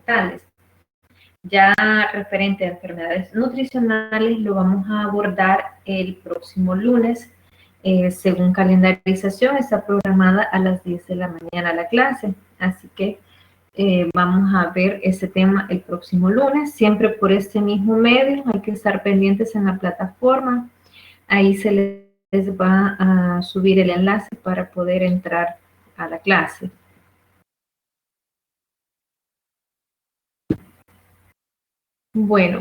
ambientales. Ya referente a enfermedades nutricionales lo vamos a abordar el próximo lunes. Según calendarización está programada a las 10 de la mañana la clase, así que vamos a ver ese tema el próximo lunes, siempre por este mismo medio. Hay que estar pendientes en la plataforma, ahí se les va a subir el enlace para poder entrar a la clase. Bueno,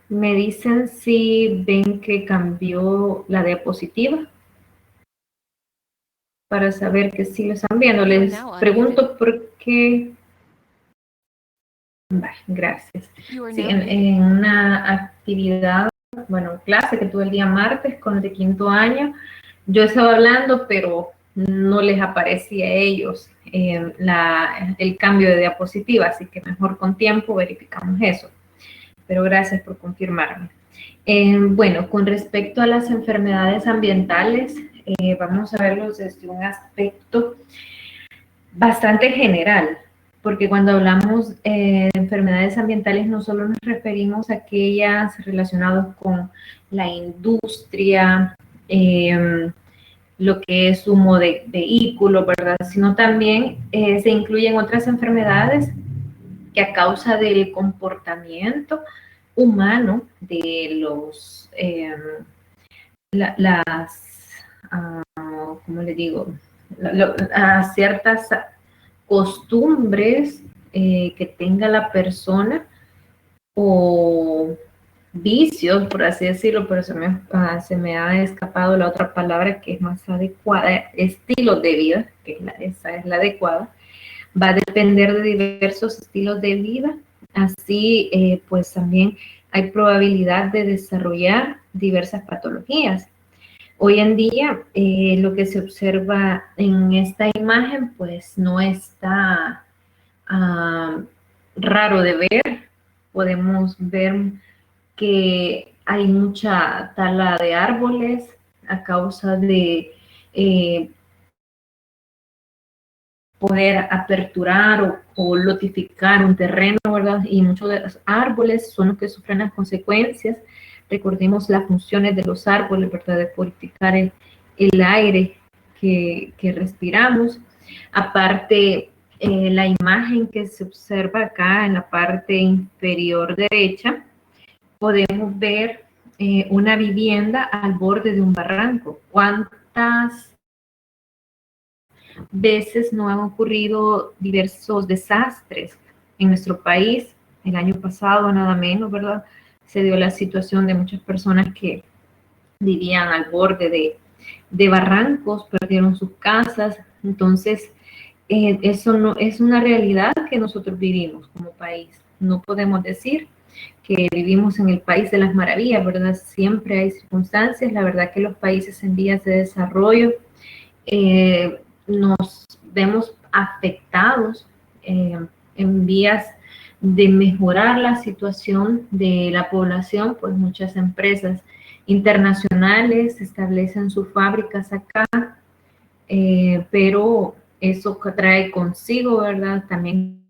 me dicen si ven que cambió la diapositiva para saber que sí lo están viendo. Les pregunto por qué. Vale, gracias. Sí, en una actividad, bueno, clase que tuve el día martes con los de quinto año, yo estaba hablando, pero no les aparecía a ellos el cambio de diapositiva, así que mejor con tiempo verificamos eso. Pero gracias por confirmarme. Bueno, con respecto a las enfermedades ambientales, vamos a verlos desde un aspecto bastante general, porque cuando hablamos de enfermedades ambientales no solo nos referimos a aquellas relacionadas con la industria, lo que es humo de vehículos, ¿verdad? Sino también se incluyen otras enfermedades que a causa del comportamiento humano de los, ¿cómo le digo? A ciertas costumbres que tenga la persona o vicios, por así decirlo, pero se me ha escapado la otra palabra que es más adecuada, estilos de vida, que esa es la adecuada. Va a depender de diversos estilos de vida, así pues también hay probabilidad de desarrollar diversas patologías. Hoy en día lo que se observa en esta imagen pues no está raro de ver. Podemos ver que hay mucha tala de árboles a causa de poder aperturar o lotificar un terreno, ¿verdad? Y muchos de los árboles son los que sufren las consecuencias. Recordemos las funciones de los árboles, ¿verdad? De purificar el aire que respiramos. Aparte, la imagen que se observa acá en la parte inferior derecha, podemos ver una vivienda al borde de un barranco. ¿Cuántas veces no han ocurrido diversos desastres en nuestro país? El año pasado, nada menos, ¿verdad? Se dio la situación de muchas personas que vivían al borde de barrancos, perdieron sus casas. Entonces, eso no es una realidad que nosotros vivimos como país. No podemos decir que vivimos en el país de las maravillas, ¿verdad? Siempre hay circunstancias. La verdad que los países en vías de desarrollo nos vemos afectados en vías de mejorar la situación de la población, pues muchas empresas internacionales establecen sus fábricas acá, pero eso trae consigo, ¿verdad? También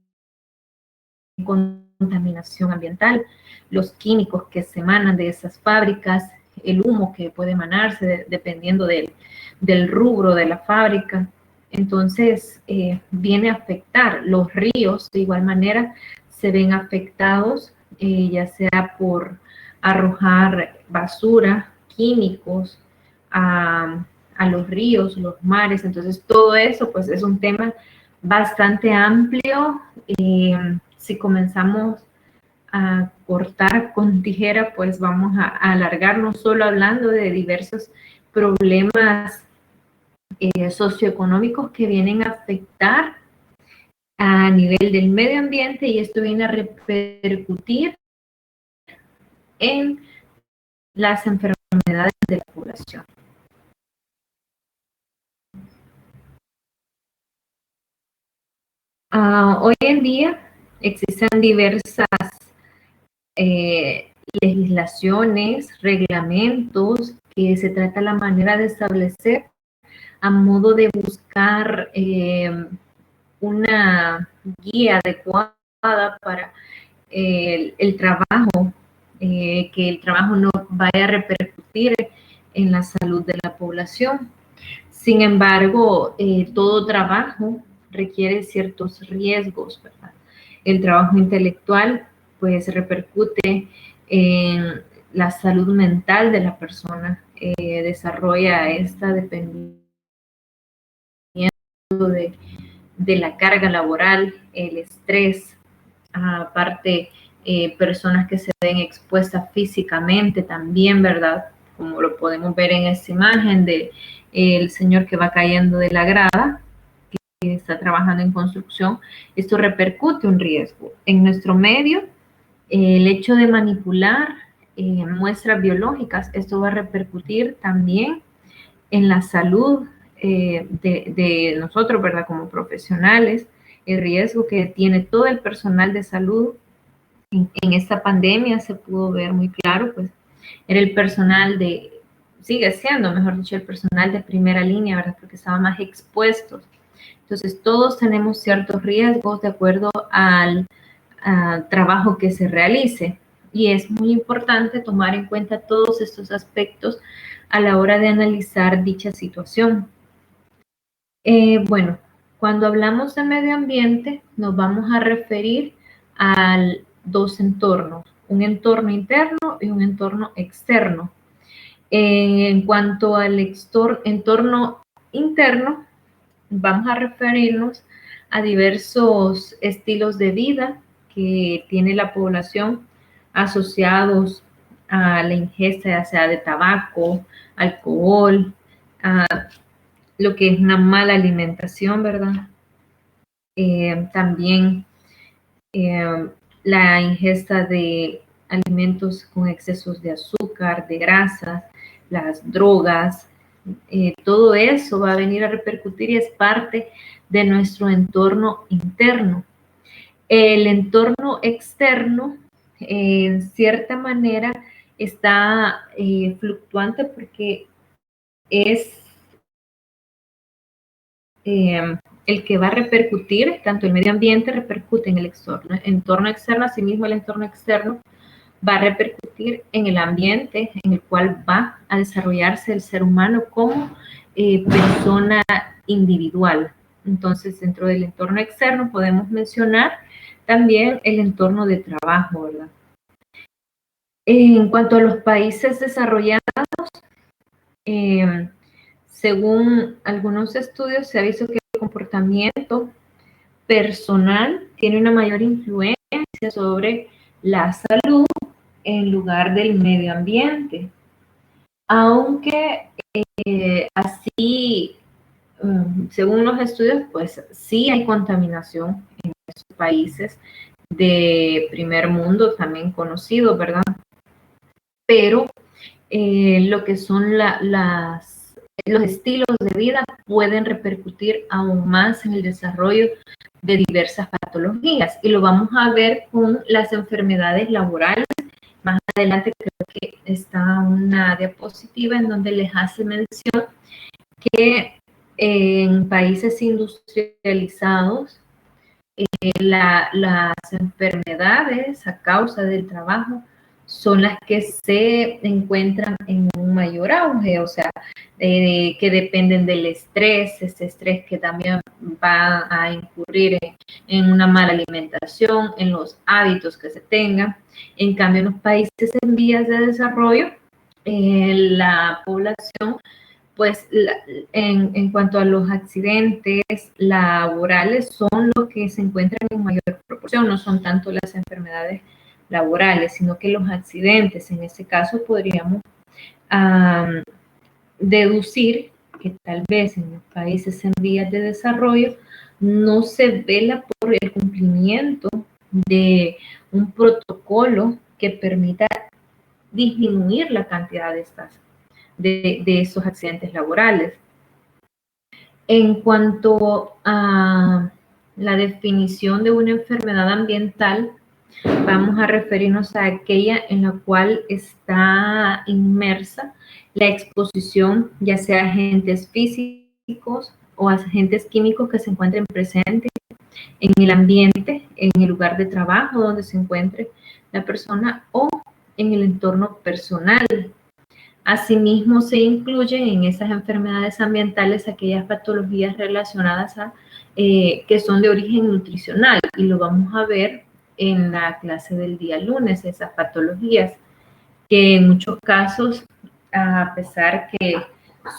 contaminación ambiental, los químicos que se emanan de esas fábricas, el humo que puede emanarse dependiendo del rubro de la fábrica. Entonces, viene a afectar los ríos, de igual manera, se ven afectados, ya sea por arrojar basura, químicos a los ríos, los mares. Entonces, todo eso, pues, es un tema bastante amplio. Si comenzamos a cortar con tijera, pues vamos a alargarnos solo hablando de diversos problemas socioeconómicos que vienen a afectar a nivel del medio ambiente, y esto viene a repercutir en las enfermedades de la población. Hoy en día existen diversas legislaciones, reglamentos, que se trata la manera de establecer a modo de buscar una guía adecuada para el trabajo, que el trabajo no vaya a repercutir en la salud de la población. Sin embargo, todo trabajo requiere ciertos riesgos, ¿verdad? El trabajo intelectual, pues, repercute en la salud mental de la persona, desarrolla esta dependiendo de la carga laboral, el estrés, aparte personas que se ven expuestas físicamente también, ¿verdad? Como lo podemos ver en esta imagen de el señor que va cayendo de la grada, que está trabajando en construcción. Esto repercute un riesgo. En nuestro medio, el hecho de manipular muestras biológicas, esto va a repercutir también en la salud de nosotros, ¿verdad? Como profesionales, el riesgo que tiene todo el personal de salud en esta pandemia se pudo ver muy claro, pues era el personal sigue siendo, mejor dicho, el personal de primera línea, ¿verdad? Porque estaban más expuestos. Entonces, todos tenemos ciertos riesgos de acuerdo al trabajo que se realice. Y es muy importante tomar en cuenta todos estos aspectos a la hora de analizar dicha situación. Bueno, cuando hablamos de medio ambiente, nos vamos a referir a dos entornos, un entorno interno y un entorno externo. En cuanto al entorno interno, vamos a referirnos a diversos estilos de vida que tiene la población asociados a la ingesta, ya sea de tabaco, alcohol, a lo que es una mala alimentación, ¿verdad? También la ingesta de alimentos con excesos de azúcar, de grasas, las drogas, todo eso va a venir a repercutir y es parte de nuestro entorno interno. El entorno externo, en cierta manera, está fluctuante porque es el que va a repercutir, tanto el medio ambiente repercute en el entorno externo, asimismo el entorno externo va a repercutir en el ambiente en el cual va a desarrollarse el ser humano como persona individual. Entonces, dentro del entorno externo podemos mencionar también el entorno de trabajo, ¿verdad? En cuanto a los países desarrollados, según algunos estudios se ha visto que el comportamiento personal tiene una mayor influencia sobre la salud en lugar del medio ambiente. Aunque así, según los estudios, pues sí hay contaminación en estos países de primer mundo, también conocidos, ¿verdad? Pero lo que son los estilos de vida pueden repercutir aún más en el desarrollo de diversas patologías. Y lo vamos a ver con las enfermedades laborales. Más adelante creo que está una diapositiva en donde les hace mención que en países industrializados las enfermedades a causa del trabajo son las que se encuentran en un mayor auge, o sea, que dependen del estrés, ese estrés que también va a incurrir en una mala alimentación, en los hábitos que se tengan. En cambio, en los países en vías de desarrollo, la población, pues en cuanto a los accidentes laborales, son los que se encuentran en mayor proporción, no son tanto las enfermedades laborales, sino que los accidentes. En este caso podríamos deducir que tal vez en los países en vías de desarrollo no se vela por el cumplimiento de un protocolo que permita disminuir la cantidad de esos accidentes laborales. En cuanto a la definición de una enfermedad ambiental, vamos a referirnos a aquella en la cual está inmersa la exposición, ya sea a agentes físicos o a agentes químicos que se encuentren presentes en el ambiente, en el lugar de trabajo donde se encuentre la persona o en el entorno personal. Asimismo, se incluyen en esas enfermedades ambientales aquellas patologías relacionadas a que son de origen nutricional, y lo vamos a ver en la clase del día lunes, esas patologías que en muchos casos, a pesar que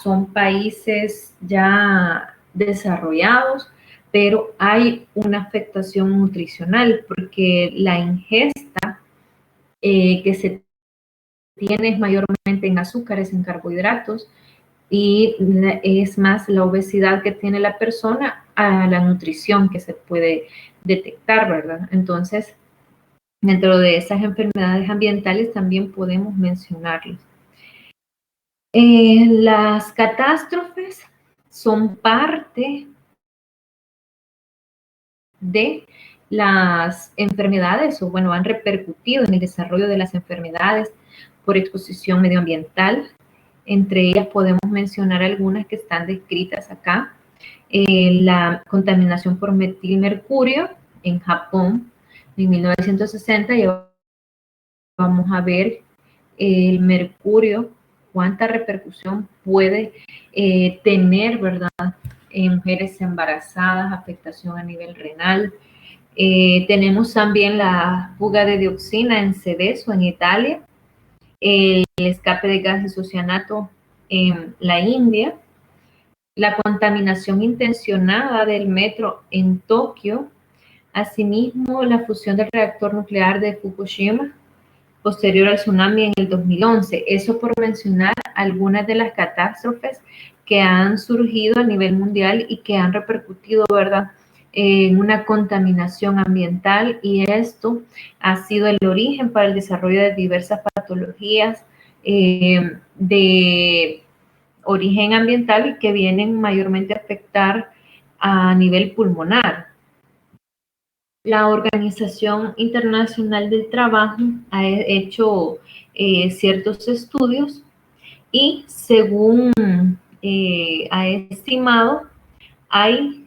son países ya desarrollados, pero hay una afectación nutricional porque la ingesta que se tiene es mayormente en azúcares, en carbohidratos, y es más la obesidad que tiene la persona a la nutrición que se puede detectar, ¿verdad? Entonces, dentro de esas enfermedades ambientales también podemos mencionarlos. Las catástrofes son parte de las enfermedades, o bueno, han repercutido en el desarrollo de las enfermedades por exposición medioambiental. Entre ellas podemos mencionar algunas que están descritas acá. La contaminación por metilmercurio en Japón en 1960, y vamos a ver el mercurio, cuánta repercusión puede tener, ¿verdad? En mujeres embarazadas, afectación a nivel renal. Tenemos también la fuga de dioxina en Seveso, en Italia, el escape de gases oceanato en la India, la contaminación intencionada del metro en Tokio, asimismo la fusión del reactor nuclear de Fukushima, posterior al tsunami en el 2011. Eso por mencionar algunas de las catástrofes que han surgido a nivel mundial y que han repercutido, ¿verdad?, en una contaminación ambiental, y esto ha sido el origen para el desarrollo de diversas patologías de origen ambiental y que vienen mayormente a afectar a nivel pulmonar. La Organización Internacional del Trabajo ha hecho ciertos estudios y según ha estimado, hay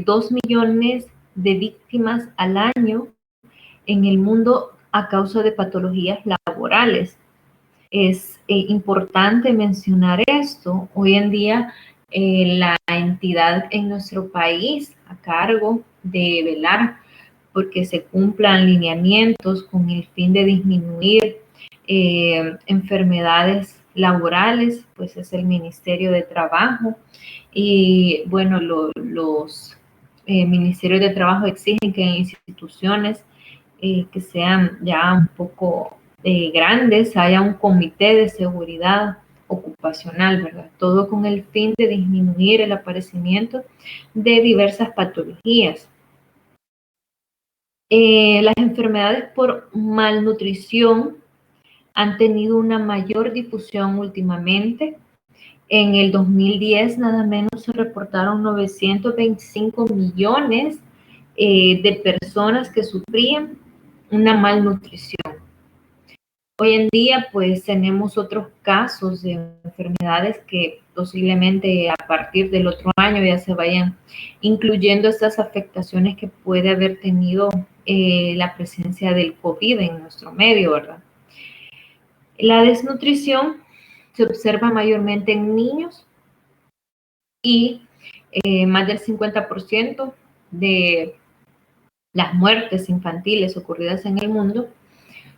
2 millones de víctimas al año en el mundo a causa de patologías laborales. Es importante mencionar esto. Hoy en día, la entidad en nuestro país a cargo de velar porque se cumplan lineamientos con el fin de disminuir enfermedades laborales, pues es el Ministerio de Trabajo. Y bueno, los ministerios de trabajo exigen que en instituciones que sean ya un poco grandes haya un comité de seguridad ocupacional, ¿verdad? Todo con el fin de disminuir el aparecimiento de diversas patologías. Las enfermedades por malnutrición han tenido una mayor difusión últimamente. En el 2010, nada menos, se reportaron 925 millones de personas que sufrían una malnutrición. Hoy en día, pues, tenemos otros casos de enfermedades que posiblemente a partir del otro año ya se vayan incluyendo estas afectaciones que puede haber tenido la presencia del COVID en nuestro medio, ¿verdad? La desnutrición se observa mayormente en niños y más del 50% de las muertes infantiles ocurridas en el mundo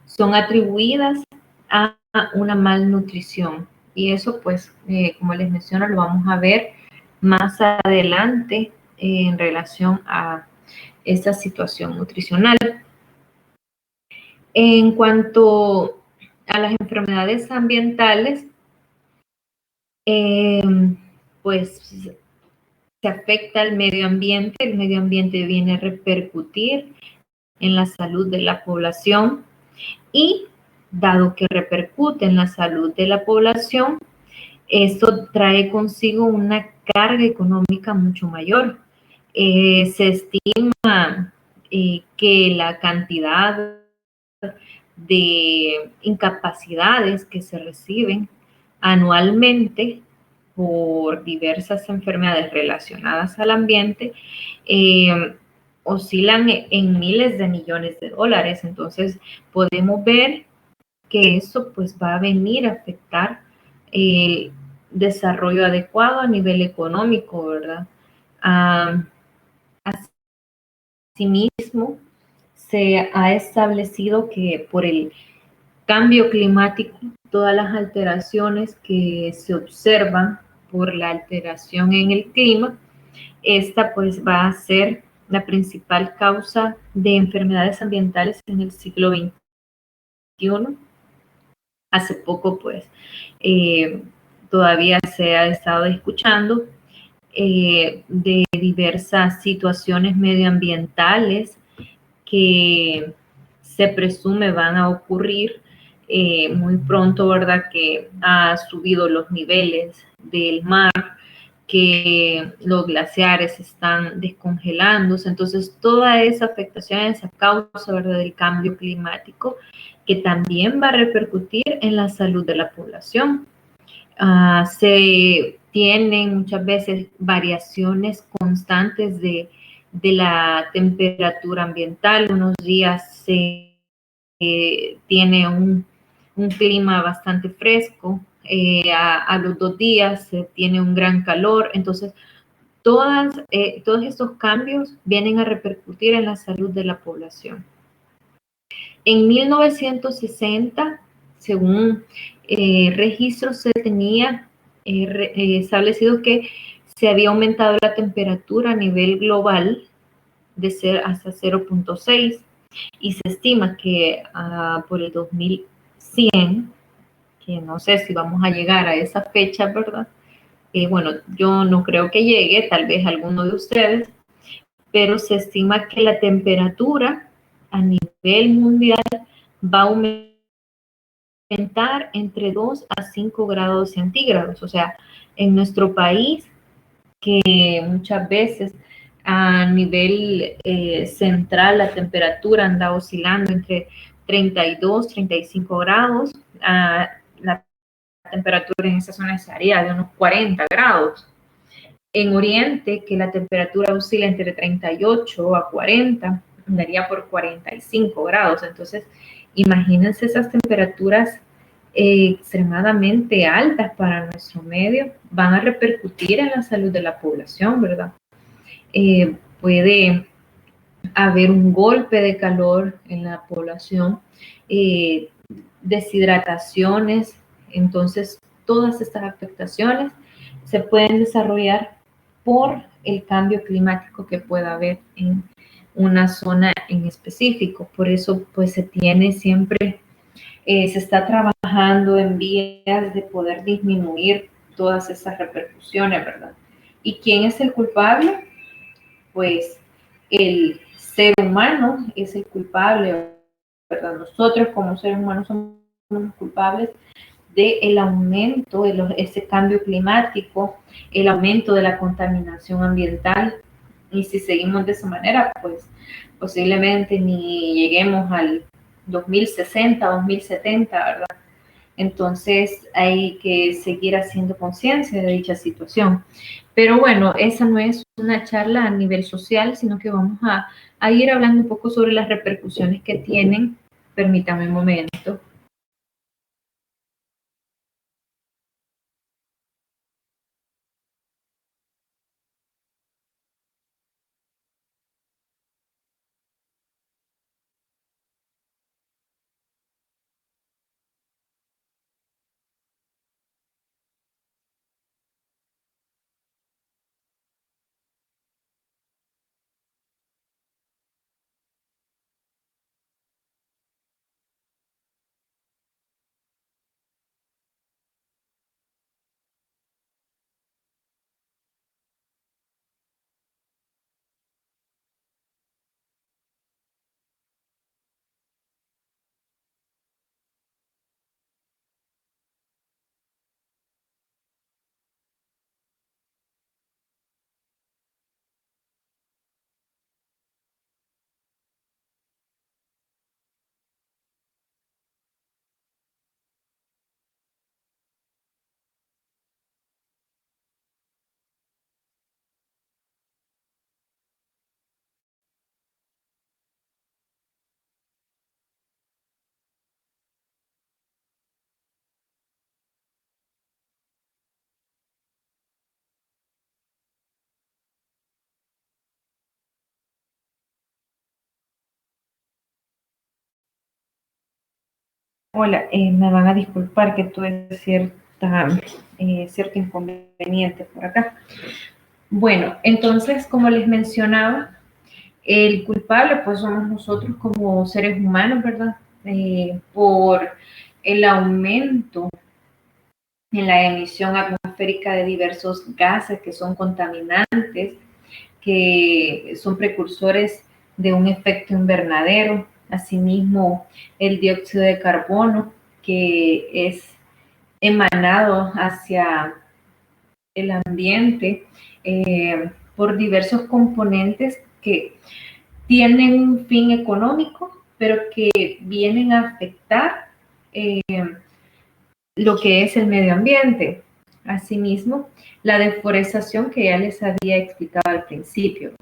son atribuidas a una malnutrición. Y eso, pues, como les menciono, lo vamos a ver más adelante en relación a esta situación nutricional. En cuanto a las enfermedades ambientales, pues se afecta al medio ambiente. El medio ambiente viene a repercutir en la salud de la población, y dado que repercute en la salud de la población, esto trae consigo una carga económica mucho mayor. Se estima que la cantidad de incapacidades que se reciben anualmente por diversas enfermedades relacionadas al ambiente oscilan en miles de millones de dólares. Entonces, podemos ver que eso pues va a venir a afectar el desarrollo adecuado a nivel económico, ¿verdad? Ah, asimismo, se ha establecido que por el cambio climático, todas las alteraciones que se observan por la alteración en el clima, esta pues va a ser la principal causa de enfermedades ambientales en el siglo XXI. Hace poco pues todavía se ha estado escuchando de diversas situaciones medioambientales que se presume van a ocurrir muy pronto, ¿verdad? Que ha subido los niveles del mar, que los glaciares están descongelándose. Entonces, toda esa afectación, esa causa, ¿verdad? Del cambio climático, que también va a repercutir en la salud de la población. Se tienen muchas veces variaciones constantes de la temperatura ambiental. Unos días se tiene un clima bastante fresco, a los 2 días se tiene un gran calor. Entonces, todos estos cambios vienen a repercutir en la salud de la población. En 1960, según registros, se tenía establecido que se había aumentado la temperatura a nivel global de ser hasta 0.6 y se estima que por el 2100, que no sé si vamos a llegar a esa fecha, ¿verdad? Bueno, yo no creo que llegue, tal vez alguno de ustedes, pero se estima que la temperatura a nivel mundial va a aumentar entre 2 a 5 grados centígrados. O sea, en nuestro país, que muchas veces a nivel central la temperatura anda oscilando entre 32, 35 grados, la temperatura en esa zona sería de unos 40 grados. En Oriente, que la temperatura oscila entre 38 a 40, andaría por 45 grados. Entonces, imagínense esas temperaturas extremadamente altas para nuestro medio, van a repercutir en la salud de la población, ¿verdad? Puede haber un golpe de calor en la población, deshidrataciones. Entonces, todas estas afectaciones se pueden desarrollar por el cambio climático que pueda haber en una zona en específico. Por eso, pues se tiene siempre, se está trabajando en vías de poder disminuir todas esas repercusiones, ¿verdad? ¿Y quién es el culpable? Pues el ser humano es el culpable, ¿verdad? Nosotros como seres humanos somos los culpables del aumento de ese cambio climático, el aumento de la contaminación ambiental. Y si seguimos de esa manera, pues posiblemente ni lleguemos al 2060, 2070, ¿verdad? Entonces hay que seguir haciendo conciencia de dicha situación. Pero bueno, esa no es una charla a nivel social, sino que vamos a ir hablando un poco sobre las repercusiones que tienen. Permítame un momento. Hola, me van a disculpar que tuve cierto inconveniente por acá. Bueno, entonces, como les mencionaba, el culpable pues somos nosotros como seres humanos, ¿verdad? Por el aumento en la emisión atmosférica de diversos gases que son contaminantes, que son precursores de un efecto invernadero. Asimismo, el dióxido de carbono, que es emanado hacia el ambiente por diversos componentes que tienen un fin económico, pero que vienen a afectar eh, lo que es el medio ambiente. Asimismo, la deforestación que ya les había explicado al principio.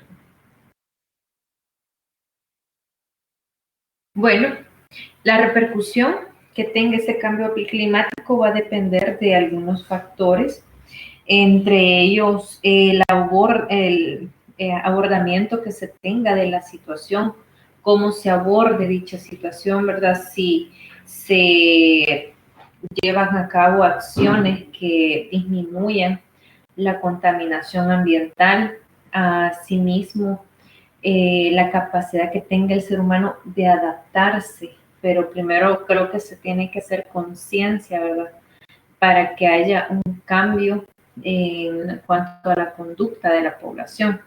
Bueno, la repercusión que tenga ese cambio climático va a depender de algunos factores, entre ellos el abordamiento que se tenga de la situación, cómo se aborde dicha situación, ¿verdad? Si se llevan a cabo acciones que disminuyan la contaminación ambiental, asimismo la capacidad que tenga el ser humano de adaptarse, pero primero creo que se tiene que hacer conciencia, ¿verdad? Para que haya un cambio en cuanto a la conducta de la población.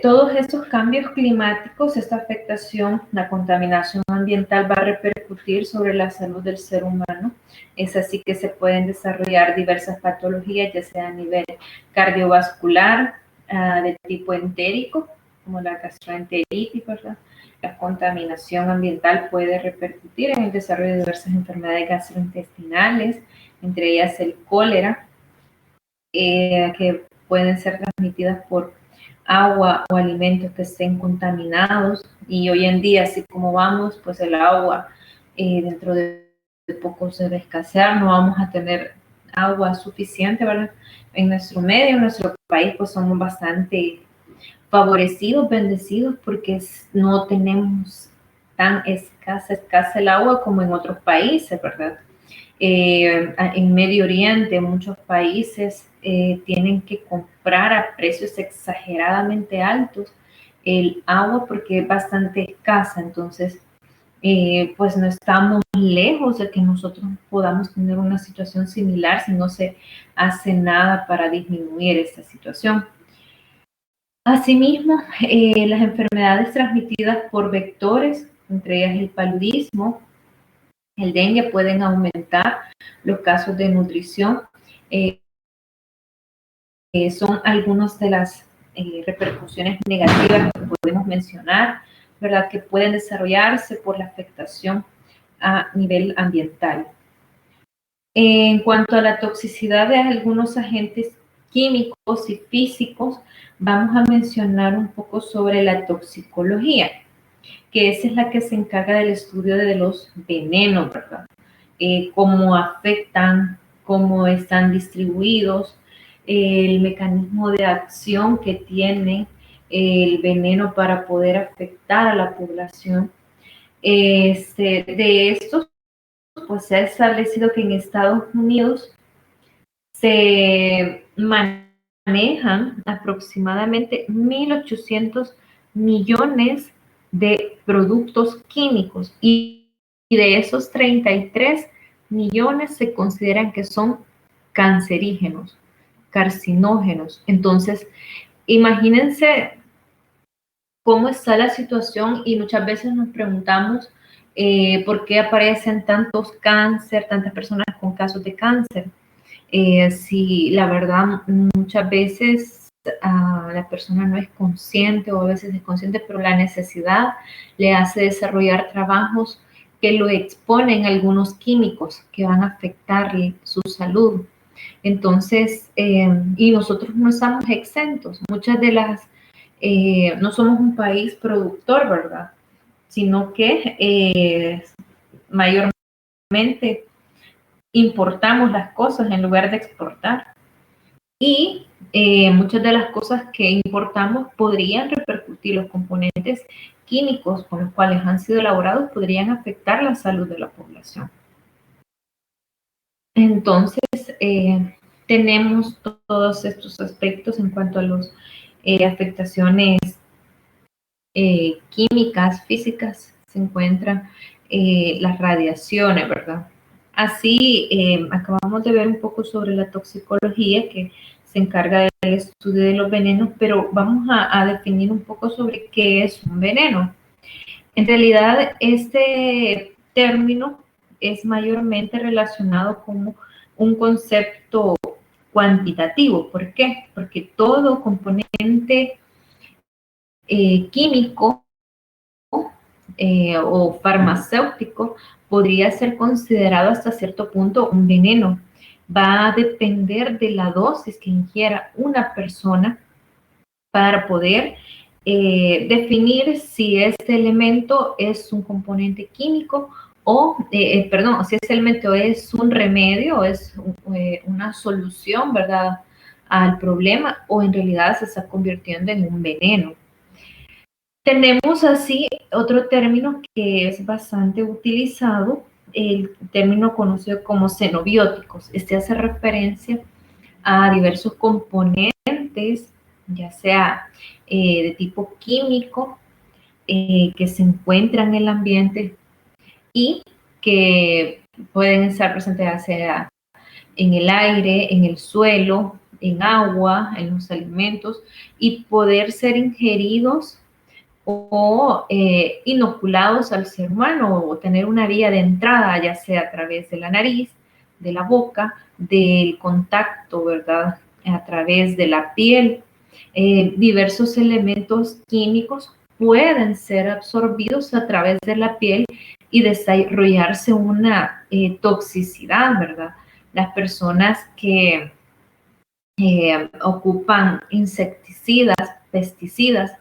Todos estos cambios climáticos, esta afectación, la contaminación ambiental va a repercutir sobre la salud del ser humano. Es así que se pueden desarrollar diversas patologías, ya sea a nivel cardiovascular, de tipo entérico, como la gastroenteritis, ¿verdad? La contaminación ambiental puede repercutir en el desarrollo de diversas enfermedades gastrointestinales, entre ellas el cólera, que pueden ser transmitidas por agua o alimentos que estén contaminados. Y hoy en día, así como vamos, pues el agua dentro de poco se va a escasear, no vamos a tener agua suficiente, ¿verdad? En nuestro medio, en nuestro país, pues somos bastante favorecidos, bendecidos, porque no tenemos tan escasa el agua como en otros países, ¿verdad? En Medio Oriente, muchos países tienen que comprar a precios exageradamente altos el agua porque es bastante escasa. Entonces, pues no estamos lejos de que nosotros podamos tener una situación similar si no se hace nada para disminuir esta situación. Asimismo, las enfermedades transmitidas por vectores, entre ellas el paludismo, el dengue, pueden aumentar los casos de nutrición. Eh, son algunas de las repercusiones negativas que podemos mencionar, ¿verdad? Que pueden desarrollarse por la afectación a nivel ambiental. En cuanto a la toxicidad de algunos agentes químicos y físicos, vamos a mencionar un poco sobre la toxicología, que esa es la que se encarga del estudio de los venenos, ¿verdad? Cómo afectan, cómo están distribuidos, el mecanismo de acción que tiene el veneno para poder afectar a la población. De estos, pues se ha establecido que en Estados Unidos se manejan aproximadamente 1.800 millones de productos químicos y de esos 33 millones se consideran que son cancerígenos, carcinógenos. Entonces, imagínense cómo está la situación y muchas veces nos preguntamos por qué aparecen tantos cáncer, tantas personas con casos de cáncer. Si la verdad muchas veces la persona no es consciente o a veces es consciente, pero la necesidad le hace desarrollar trabajos que lo exponen a algunos químicos que van a afectar su salud. Entonces, y nosotros no estamos exentos. Muchas de las, no somos un país productor, ¿verdad? Sino que mayormente importamos las cosas en lugar de exportar. Y muchas de las cosas que importamos podrían repercutir, los componentes químicos con los cuales han sido elaborados podrían afectar la salud de la población. Entonces, tenemos todos estos aspectos en cuanto a las afectaciones químicas, físicas, se encuentran las radiaciones, ¿verdad? Así, acabamos de ver un poco sobre la toxicología, que se encarga del estudio de los venenos, pero vamos a definir un poco sobre qué es un veneno. En realidad, este término es mayormente relacionado con un concepto cuantitativo. ¿Por qué? Porque todo componente químico o farmacéutico podría ser considerado hasta cierto punto un veneno. Va a depender de la dosis que ingiera una persona para poder definir si este elemento es un componente químico o, perdón, si este elemento es un remedio o es una solución, ¿verdad?, al problema, o en realidad se está convirtiendo en un veneno. Tenemos así otro término que es bastante utilizado, el término conocido como xenobióticos. Este hace referencia a diversos componentes, ya sea de tipo químico, que se encuentran en el ambiente y que pueden estar presentes ya sea en el aire, en el suelo, en agua, en los alimentos, y poder ser ingeridos o inoculados al ser humano, o tener una vía de entrada, ya sea a través de la nariz, de la boca, del contacto, ¿verdad?, a través de la piel. Diversos elementos químicos pueden ser absorbidos a través de la piel y desarrollarse una toxicidad, ¿verdad? Las personas que ocupan insecticidas, pesticidas,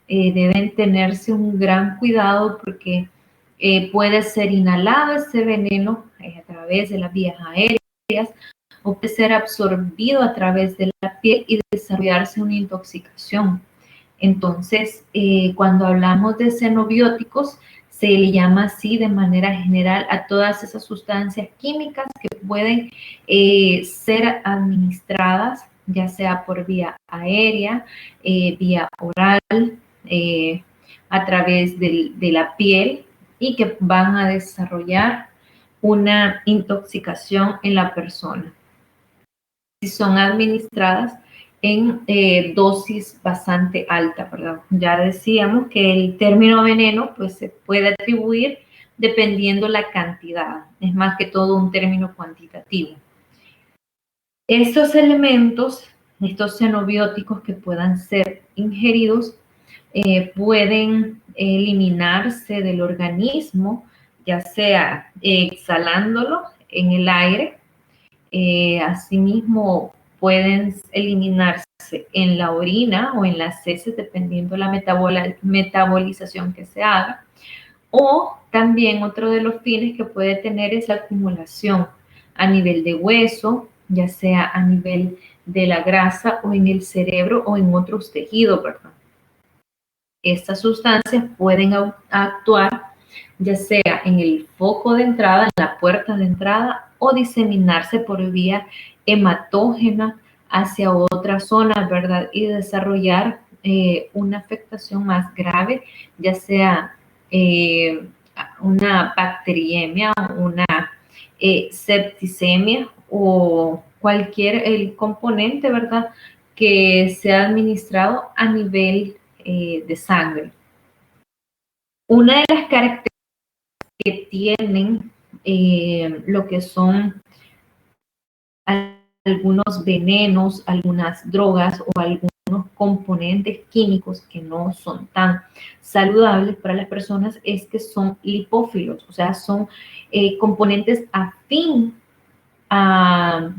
deben tenerse un gran cuidado porque puede ser inhalado ese veneno a través de las vías aéreas o puede ser absorbido a través de la piel y desarrollarse una intoxicación. Entonces, cuando hablamos de xenobióticos, se le llama así de manera general a todas esas sustancias químicas que pueden ser administradas, ya sea por vía aérea, vía oral, a través de la piel, y que van a desarrollar una intoxicación en la persona. Si son administradas en dosis bastante alta, ¿verdad? Ya decíamos que el término veneno pues se puede atribuir dependiendo la cantidad, es más que todo un término cuantitativo. Estos elementos, estos xenobióticos que puedan ser ingeridos, pueden eliminarse del organismo, ya sea exhalándolo en el aire. Asimismo, pueden eliminarse en la orina o en las heces, dependiendo de la metabolización que se haga. O también otro de los fines que puede tener es la acumulación a nivel de hueso, ya sea a nivel de la grasa o en el cerebro o en otros tejidos, ¿verdad? Estas sustancias pueden actuar ya sea en el foco de entrada, en la puerta de entrada, o diseminarse por vía hematógena hacia otras zonas, ¿verdad? Y desarrollar una afectación más grave, ya sea una bacteriemia, una septicemia o cualquier el componente, ¿verdad?, que sea administrado a nivel de sangre. Una de las características que tienen lo que son algunos venenos, algunas drogas o algunos componentes químicos que no son tan saludables para las personas es que son lipófilos, o sea, son componentes afín a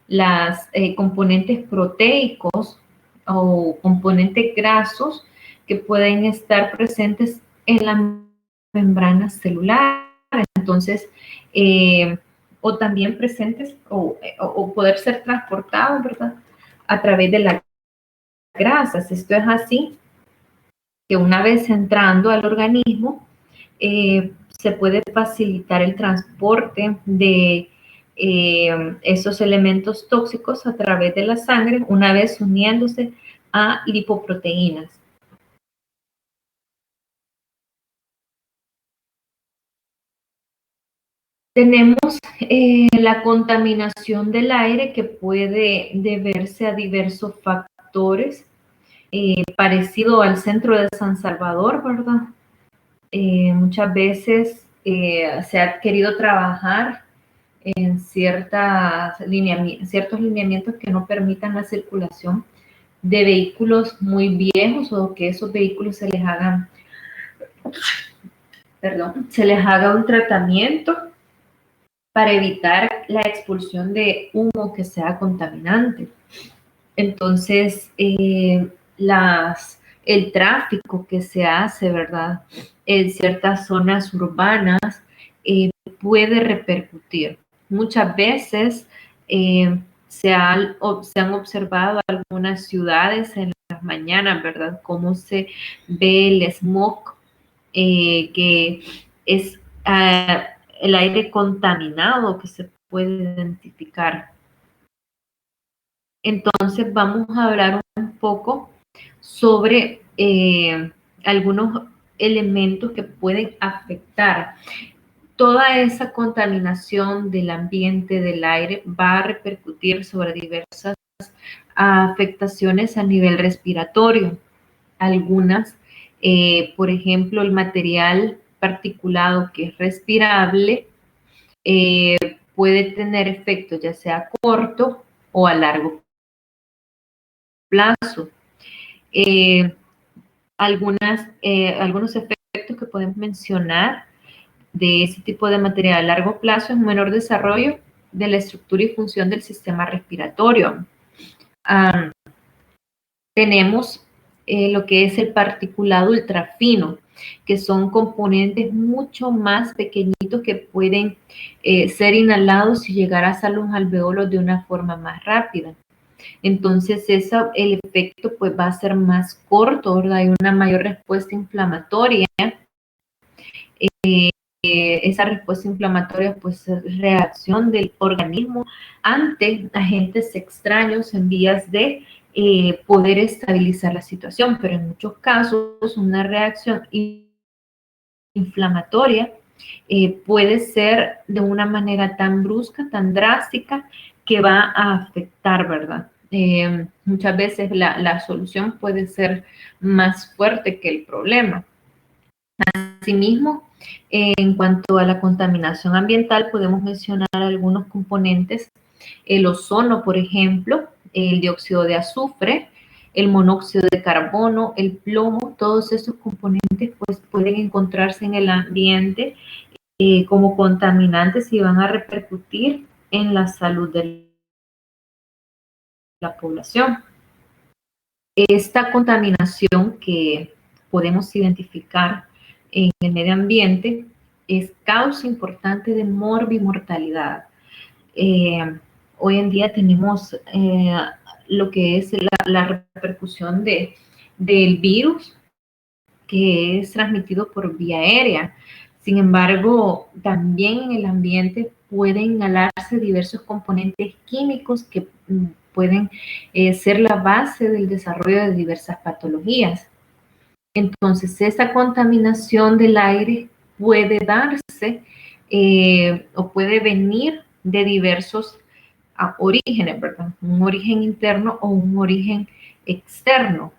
las componentes proteicos o componentes grasos que pueden estar presentes en la membrana celular. Entonces, o también presentes o poder ser transportados, ¿verdad?, a través de las grasas. Esto es así que una vez entrando al organismo, se puede facilitar el transporte de esos elementos tóxicos a través de la sangre una vez uniéndose a lipoproteínas. Tenemos la contaminación del aire, que puede deberse a diversos factores, parecido al centro de San Salvador, ¿verdad? Muchas veces se ha querido trabajar en ciertos lineamientos que no permitan la circulación de vehículos muy viejos, o que esos vehículos se les haga un tratamiento para evitar la expulsión de humo que sea contaminante. Entonces, el tráfico que se hace, ¿verdad?, en ciertas zonas urbanas puede repercutir. Muchas veces se han observado algunas ciudades en las mañanas, ¿verdad?, cómo se ve el smog, que es el aire contaminado que se puede identificar. Entonces vamos a hablar un poco sobre algunos elementos que pueden afectar. Toda esa contaminación del ambiente, del aire, va a repercutir sobre diversas afectaciones a nivel respiratorio. Algunas, por ejemplo, el material particulado que es respirable puede tener efectos ya sea a corto o a largo plazo. Algunos efectos que podemos mencionar de ese tipo de material a largo plazo es un menor desarrollo de la estructura y función del sistema respiratorio. Tenemos lo que es el particulado ultrafino, que son componentes mucho más pequeñitos que pueden ser inhalados y llegar hasta los alveolos de una forma más rápida. Entonces, el efecto pues va a ser más corto, ¿verdad? Hay una mayor respuesta inflamatoria. Esa respuesta inflamatoria pues es reacción del organismo ante agentes extraños en vías de poder estabilizar la situación, pero en muchos casos una reacción inflamatoria puede ser de una manera tan brusca, tan drástica, que va a afectar, ¿verdad? Muchas veces la solución puede ser más fuerte que el problema. Asimismo, en cuanto a la contaminación ambiental, podemos mencionar algunos componentes: el ozono, por ejemplo, el dióxido de azufre, el monóxido de carbono, el plomo. Todos estos componentes pues pueden encontrarse en el ambiente como contaminantes y van a repercutir en la salud de la población. Esta contaminación que podemos identificar en el medio ambiente es causa importante de morbimortalidad. Hoy en día tenemos lo que es la repercusión del virus, que es transmitido por vía aérea. Sin embargo, también en el ambiente pueden inhalarse diversos componentes químicos que pueden ser la base del desarrollo de diversas patologías. Entonces, esa contaminación del aire puede darse o puede venir de diversos orígenes, ¿verdad? Un origen interno o un origen externo.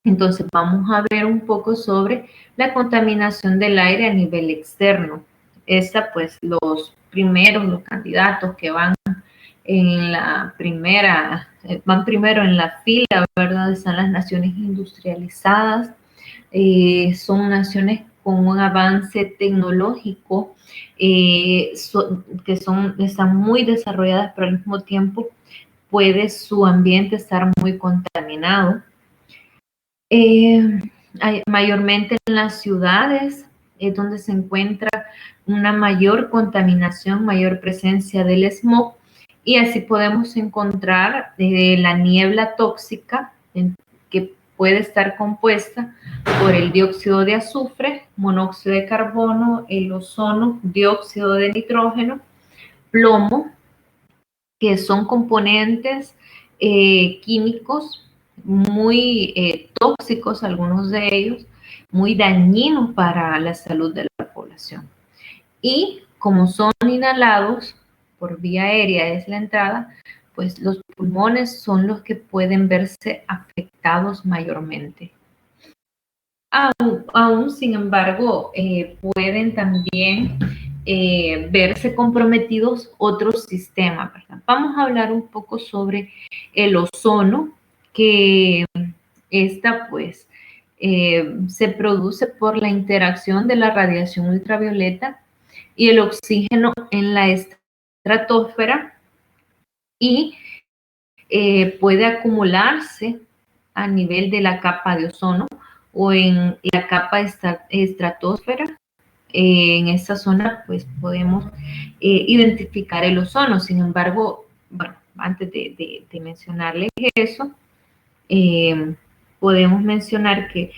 Entonces, vamos a ver un poco sobre la contaminación del aire a nivel externo. Pues, los candidatos que van van primero en la fila, ¿verdad? Están las naciones industrializadas. Son naciones con un avance tecnológico que están muy desarrolladas, pero al mismo tiempo puede su ambiente estar muy contaminado. Mayormente en las ciudades es donde se encuentra una mayor contaminación, mayor presencia del smog, y así podemos encontrar la niebla tóxica que puede estar compuesta por el dióxido de azufre, monóxido de carbono, el ozono, dióxido de nitrógeno, plomo, que son componentes químicos muy tóxicos, algunos de ellos, muy dañinos para la salud de la población. Y como son inhalados por vía aérea, es la entrada, pues los pulmones son los que pueden verse afectados mayormente. Aún sin embargo, pueden también verse comprometidos otros sistemas, ¿verdad? Vamos a hablar un poco sobre el ozono, que esta pues se produce por la interacción de la radiación ultravioleta y el oxígeno en la estratosfera y puede acumularse a nivel de la capa de ozono o en la capa estratosfera. En esta zona pues podemos identificar el ozono. Sin embargo, bueno, antes de mencionarles eso, podemos mencionar que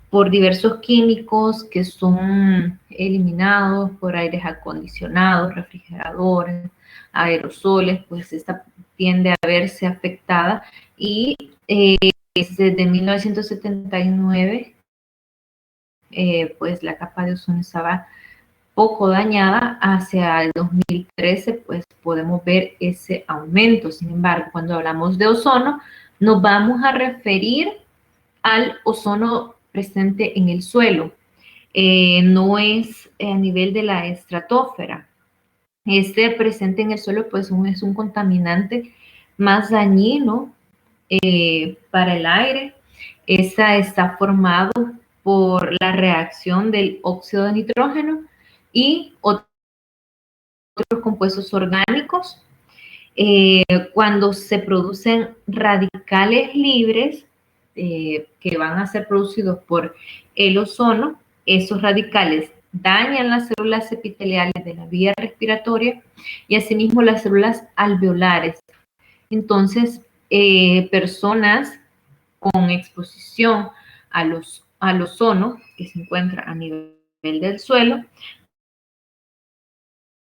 por diversos químicos que son eliminados por aires acondicionados, refrigeradores, aerosoles, pues esta tiende a verse afectada y desde 1979 pues la capa de ozono estaba poco dañada. Hacia el 2013 pues podemos ver ese aumento. Sin embargo, cuando hablamos de ozono, nos vamos a referir al ozono presente en el suelo. No es a nivel de la estratosfera. Este presente en el suelo pues es un contaminante más dañino para el aire. Esta está formado por la reacción del óxido de nitrógeno y otros compuestos orgánicos. Cuando se producen radicales libres que van a ser producidos por el ozono, esos radicales dañan las células epiteliales de la vía respiratoria y asimismo las células alveolares. Entonces, personas con exposición al ozono que se encuentra a nivel del suelo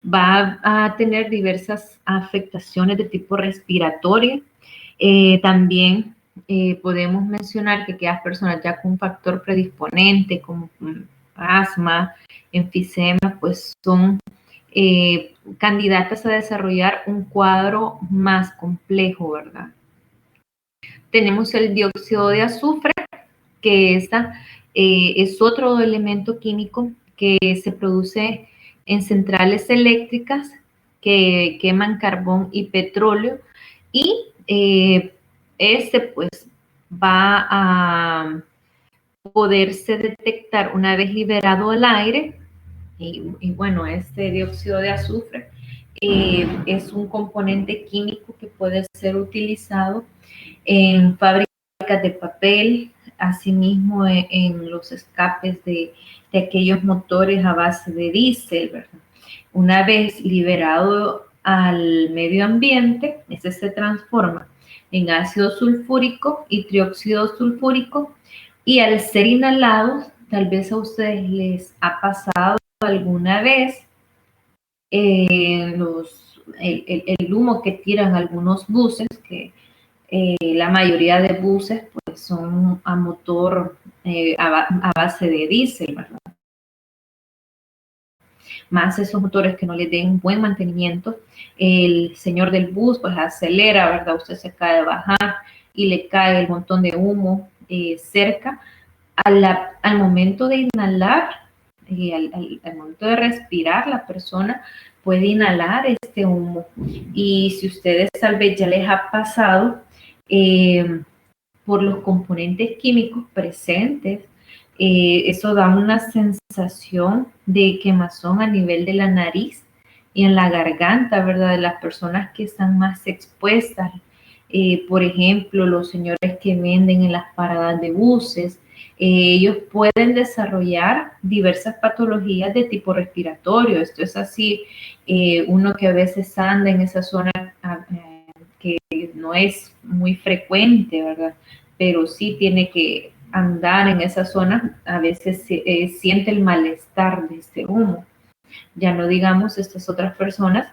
va a tener diversas afectaciones de tipo respiratorio. También podemos mencionar que aquellas personas ya con un factor predisponente como asma, enfisema, pues son candidatas a desarrollar un cuadro más complejo, ¿verdad? Tenemos el dióxido de azufre, que es otro elemento químico que se produce en centrales eléctricas que queman carbón y petróleo y este pues va a poderse detectar una vez liberado al aire y bueno, este dióxido de azufre es un componente químico que puede ser utilizado en fábricas de papel, asimismo en los escapes de aquellos motores a base de diésel, ¿verdad? Una vez liberado al medio ambiente, ese se transforma en ácido sulfúrico y trióxido sulfúrico y al ser inhalados, tal vez a ustedes les ha pasado alguna vez el humo que tiran algunos buses, que la mayoría de buses pues son a motor a base de diésel, ¿verdad? Más esos motores que no le den buen mantenimiento, el señor del bus pues acelera, ¿verdad? Usted se cae de bajar y le cae el montón de humo cerca. Al momento de inhalar, al momento de respirar, la persona puede inhalar este humo. Y si ustedes tal vez ya les ha pasado, por los componentes químicos presentes, eso da una sensación de quemazón a nivel de la nariz y en la garganta, ¿verdad? De las personas que están más expuestas. Por ejemplo, los señores que venden en las paradas de buses, ellos pueden desarrollar diversas patologías de tipo respiratorio. Esto es así, uno que a veces anda en esa zona que no es muy frecuente, ¿verdad? pero sí tiene que andar en esa zona, a veces siente el malestar de este humo. Ya no digamos estas otras personas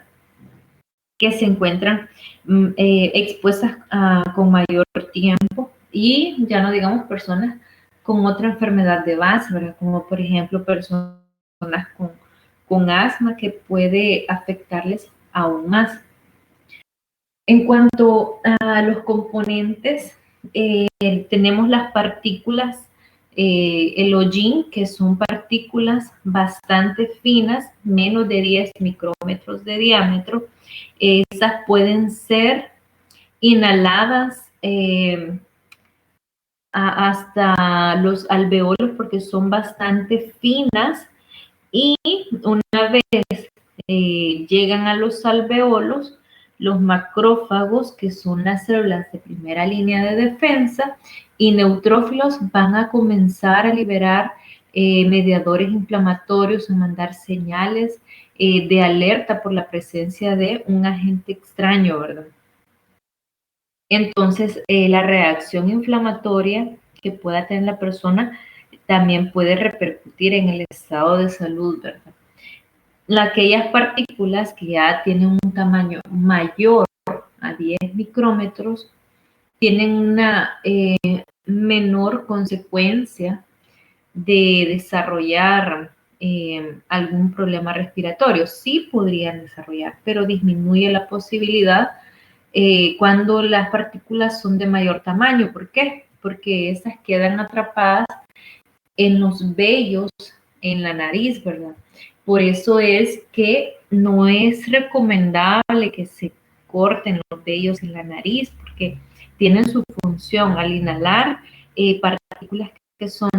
que se encuentran expuestas con mayor tiempo, y ya no digamos personas con otra enfermedad de base, ¿verdad? Como por ejemplo personas con asma, que puede afectarles aún más. En cuanto a los componentes, tenemos las partículas, el hollín, que son partículas bastante finas, menos de 10 micrómetros de diámetro. Esas pueden ser inhaladas hasta los alveolos, porque son bastante finas, y una vez llegan a los alveolos, los macrófagos, que son las células de primera línea de defensa, y neutrófilos van a comenzar a liberar mediadores inflamatorios, a mandar señales de alerta por la presencia de un agente extraño, ¿verdad? Entonces, la reacción inflamatoria que pueda tener la persona también puede repercutir en el estado de salud, ¿verdad? Aquellas partículas que ya tienen un tamaño mayor a 10 micrómetros tienen una menor consecuencia de desarrollar algún problema respiratorio. Sí podrían desarrollar, pero disminuye la posibilidad cuando las partículas son de mayor tamaño. ¿Por qué? Porque esas quedan atrapadas en los vellos, en la nariz, ¿verdad? Por eso es que no es recomendable que se corten los vellos en la nariz, porque tienen su función. Al inhalar partículas que son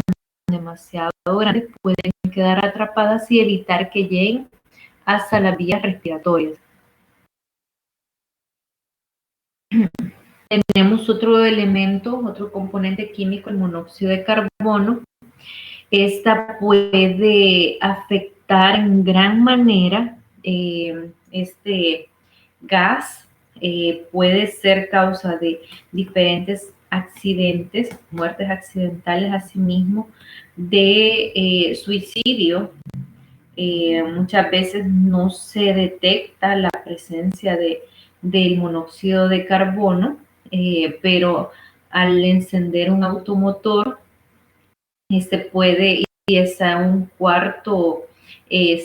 demasiado grandes pueden quedar atrapadas y evitar que lleguen hasta las vías respiratorias. Tenemos otro elemento, otro componente químico, el monóxido de carbono. Esta puede afectar en gran manera. Este gas puede ser causa de diferentes accidentes, muertes accidentales, asimismo de suicidio. Muchas veces no se detecta la presencia del monóxido de carbono, pero al encender un automotor, puede, y está un cuarto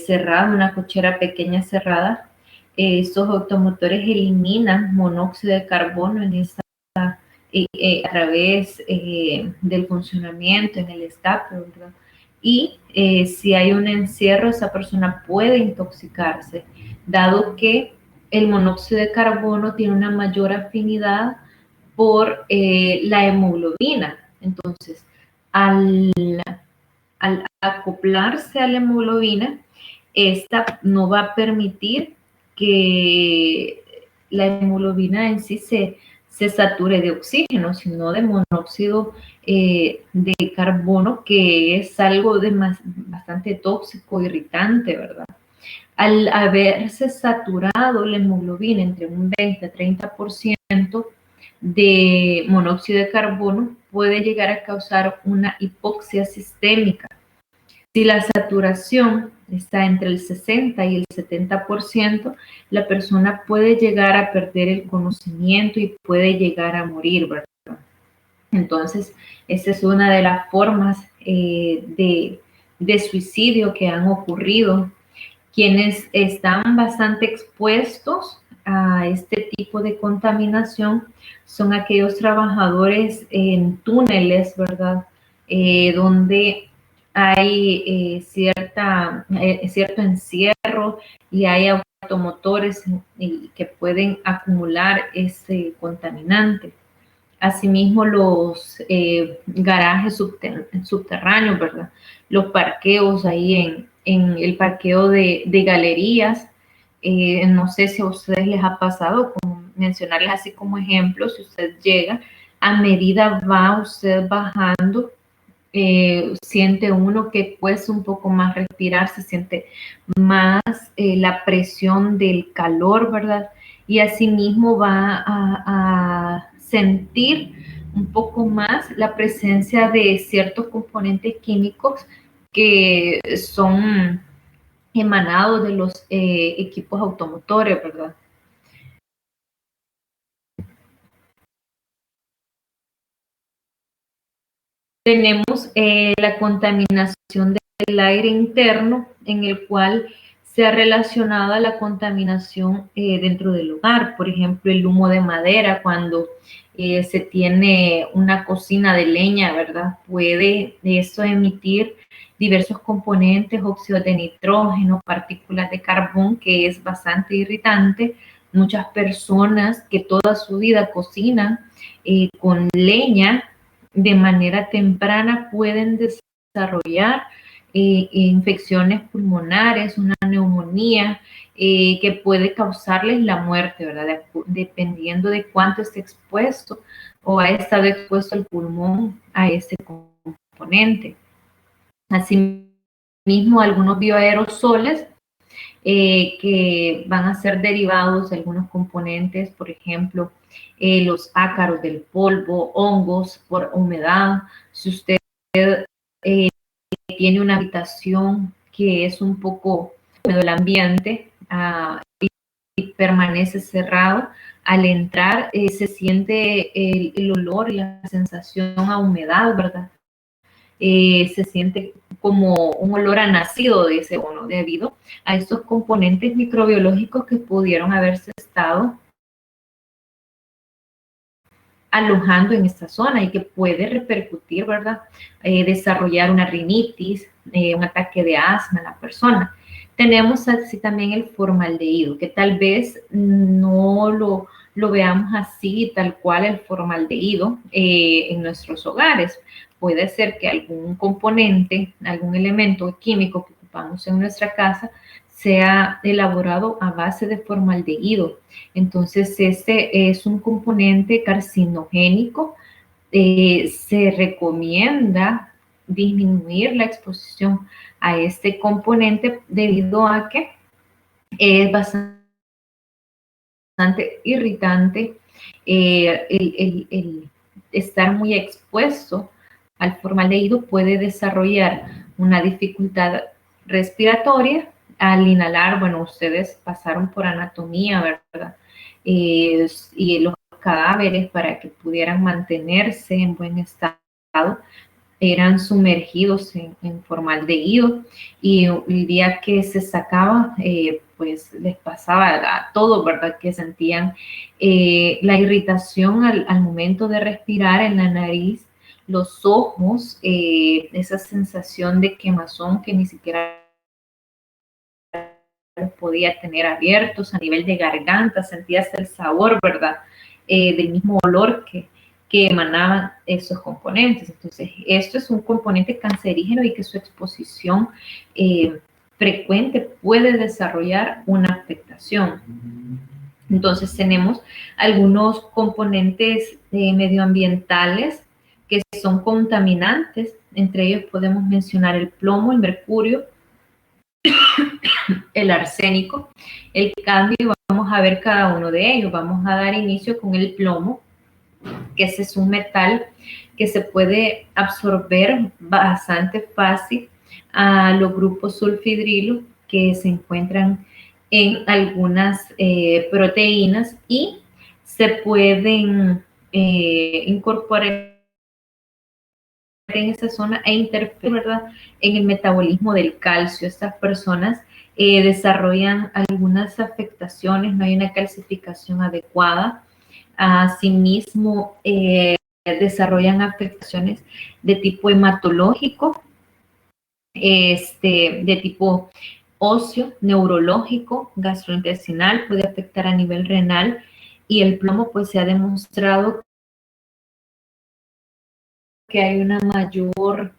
cerrado, una cochera pequeña cerrada, estos automotores eliminan monóxido de carbono en esa, a través del funcionamiento en el escape, ¿verdad? Y si hay un encierro, esa persona puede intoxicarse, dado que el monóxido de carbono tiene una mayor afinidad por la hemoglobina. Entonces, al acoplarse a la hemoglobina, esta no va a permitir que la hemoglobina en sí se sature de oxígeno, sino de monóxido de carbono, que es algo bastante tóxico, irritante, ¿verdad? Al haberse saturado la hemoglobina entre un 20 a 30% de monóxido de carbono, puede llegar a causar una hipoxia sistémica. Si la saturación está entre el 60 y el 70%, la persona puede llegar a perder el conocimiento y puede llegar a morir, ¿verdad? Entonces, esa es una de las formas de suicidio que han ocurrido. Quienes están bastante expuestos a este tipo de contaminación son aquellos trabajadores en túneles, ¿verdad? Donde hay cierto encierro y hay automotores que pueden acumular ese contaminante. Asimismo, los garajes subterráneos, ¿verdad? Los parqueos ahí en el parqueo de galerías. No sé si a ustedes les ha pasado, como mencionarles así como ejemplo, si usted llega, a medida va usted bajando, siente uno que cuesta un poco más respirar, se siente más la presión del calor, ¿verdad? Y asimismo va a sentir un poco más la presencia de ciertos componentes químicos que son emanados de los equipos automotores, ¿verdad? Tenemos la contaminación del aire interno, en el cual se ha relacionado a la contaminación dentro del hogar. Por ejemplo, el humo de madera, cuando se tiene una cocina de leña, ¿verdad? Puede eso emitir diversos componentes, óxidos de nitrógeno, partículas de carbón, que es bastante irritante. Muchas personas que toda su vida cocinan con leña, de manera temprana pueden desarrollar infecciones pulmonares, una neumonía que puede causarles la muerte, ¿verdad? Dependiendo de cuánto esté expuesto o ha estado expuesto el pulmón a este componente. Asimismo, algunos bioaerosoles que van a ser derivados de algunos componentes, por ejemplo, los ácaros del polvo, hongos por humedad. Si usted tiene una habitación que es un poco húmedo el ambiente y permanece cerrado, al entrar se siente el olor y la sensación a humedad, ¿verdad? Se siente como un olor a nacido, dice uno, debido a estos componentes microbiológicos que pudieron haberse estado alojando en esta zona y que puede repercutir, ¿verdad? Desarrollar una rinitis, un ataque de asma en la persona. Tenemos así también el formaldehído, que tal vez no lo veamos así, tal cual el formaldehído en nuestros hogares. Puede ser que algún componente, algún elemento químico que ocupamos en nuestra casa sea elaborado a base de formaldehído. Entonces, este es un componente carcinogénico. Se recomienda disminuir la exposición a este componente debido a que es bastante irritante el estar muy expuesto al formaldehído puede desarrollar una dificultad respiratoria al inhalar. Bueno, ustedes pasaron por anatomía, ¿verdad? Y los cadáveres, para que pudieran mantenerse en buen estado, eran sumergidos en formaldehído, y el día que se sacaba, pues les pasaba a todos, ¿verdad? Que sentían la irritación al momento de respirar en la nariz, los ojos, esa sensación de quemazón que ni siquiera los podía tener abiertos, a nivel de garganta, sentías el sabor, ¿verdad? Del mismo olor que emanaban esos componentes. Entonces, esto es un componente cancerígeno y que su exposición frecuente puede desarrollar una afectación. Entonces, tenemos algunos componentes medioambientales que son contaminantes. Entre ellos podemos mencionar el plomo, el mercurio, el arsénico, el cadmio. Vamos a ver cada uno de ellos. Vamos a dar inicio con el plomo, que ese es un metal que se puede absorber bastante fácil a los grupos sulfidrilo que se encuentran en algunas proteínas, y se pueden incorporar en esa zona e interfiere, ¿verdad?, en el metabolismo del calcio. Estas personas desarrollan algunas afectaciones, no hay una calcificación adecuada. Asimismo, desarrollan afectaciones de tipo hematológico, de tipo óseo, neurológico, gastrointestinal, puede afectar a nivel renal, y el plomo pues se ha demostrado que hay una mayor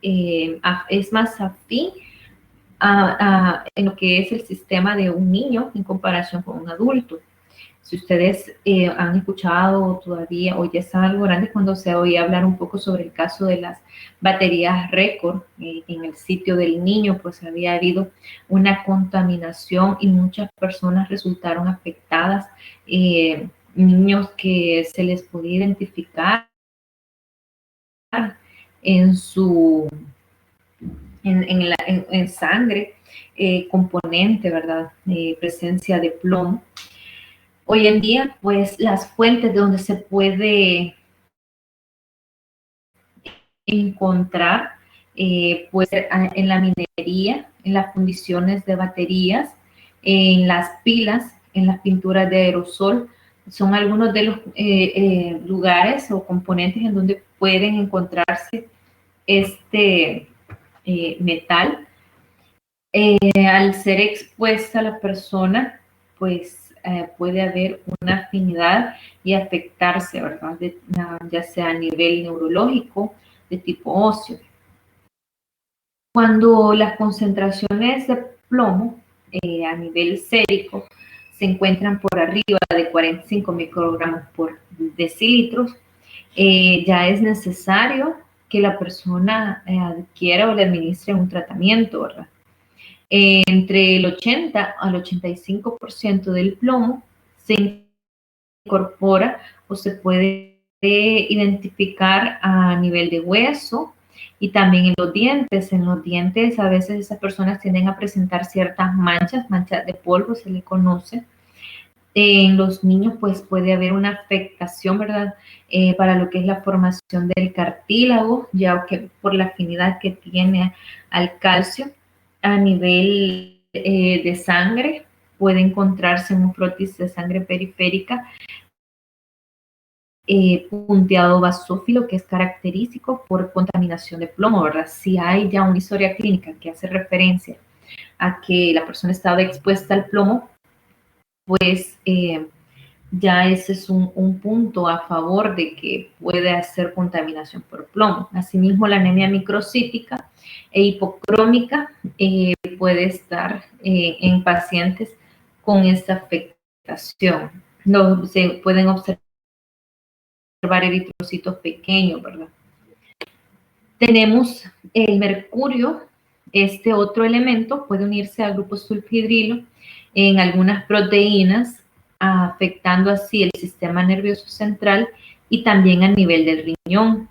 es más afín en lo que es el sistema de un niño en comparación con un adulto. Si ustedes han escuchado todavía, o ya están algo grandes, cuando se oía hablar un poco sobre el caso de las baterías récord en el sitio del niño, pues había habido una contaminación y muchas personas resultaron afectadas niños que se les podía identificar en su en sangre, componente, ¿verdad? Presencia de plomo. Hoy en día, pues las fuentes de donde se puede encontrar, pues en la minería, en las fundiciones de baterías, en las pilas, en las pinturas de aerosol, son algunos de los lugares o componentes en donde pueden encontrarse este metal. Al ser expuesta la persona, pues puede haber una afinidad y afectarse, ¿verdad? Ya sea a nivel neurológico, de tipo óseo. Cuando las concentraciones de plomo a nivel sérico se encuentran por arriba de 45 microgramos por decilitros, ya es necesario que la persona adquiera o le administre un tratamiento, ¿verdad? Entre el 80 al 85% del plomo se incorpora o se puede identificar a nivel de hueso y también en los dientes. En los dientes a veces esas personas tienden a presentar ciertas manchas, manchas de polvo se le conoce. En los niños pues puede haber una afectación, ¿verdad? Para lo que es la formación del cartílago, ya que por la afinidad que tiene al calcio. A nivel de sangre puede encontrarse nefrosis de sangre periférica, punteado basófilo, que es característico por contaminación de plomo, ¿verdad? Si hay ya una historia clínica que hace referencia a que la persona estaba expuesta al plomo, pues ya ese es un punto a favor de que puede hacer contaminación por plomo. Asimismo, la anemia microcítica e hipocrómica puede estar en pacientes con esta afectación. No, se pueden observar eritrocitos pequeños, ¿verdad? Tenemos el mercurio. Este otro elemento puede unirse al grupo sulfhidrilo en algunas proteínas, afectando así el sistema nervioso central y también a nivel del riñón.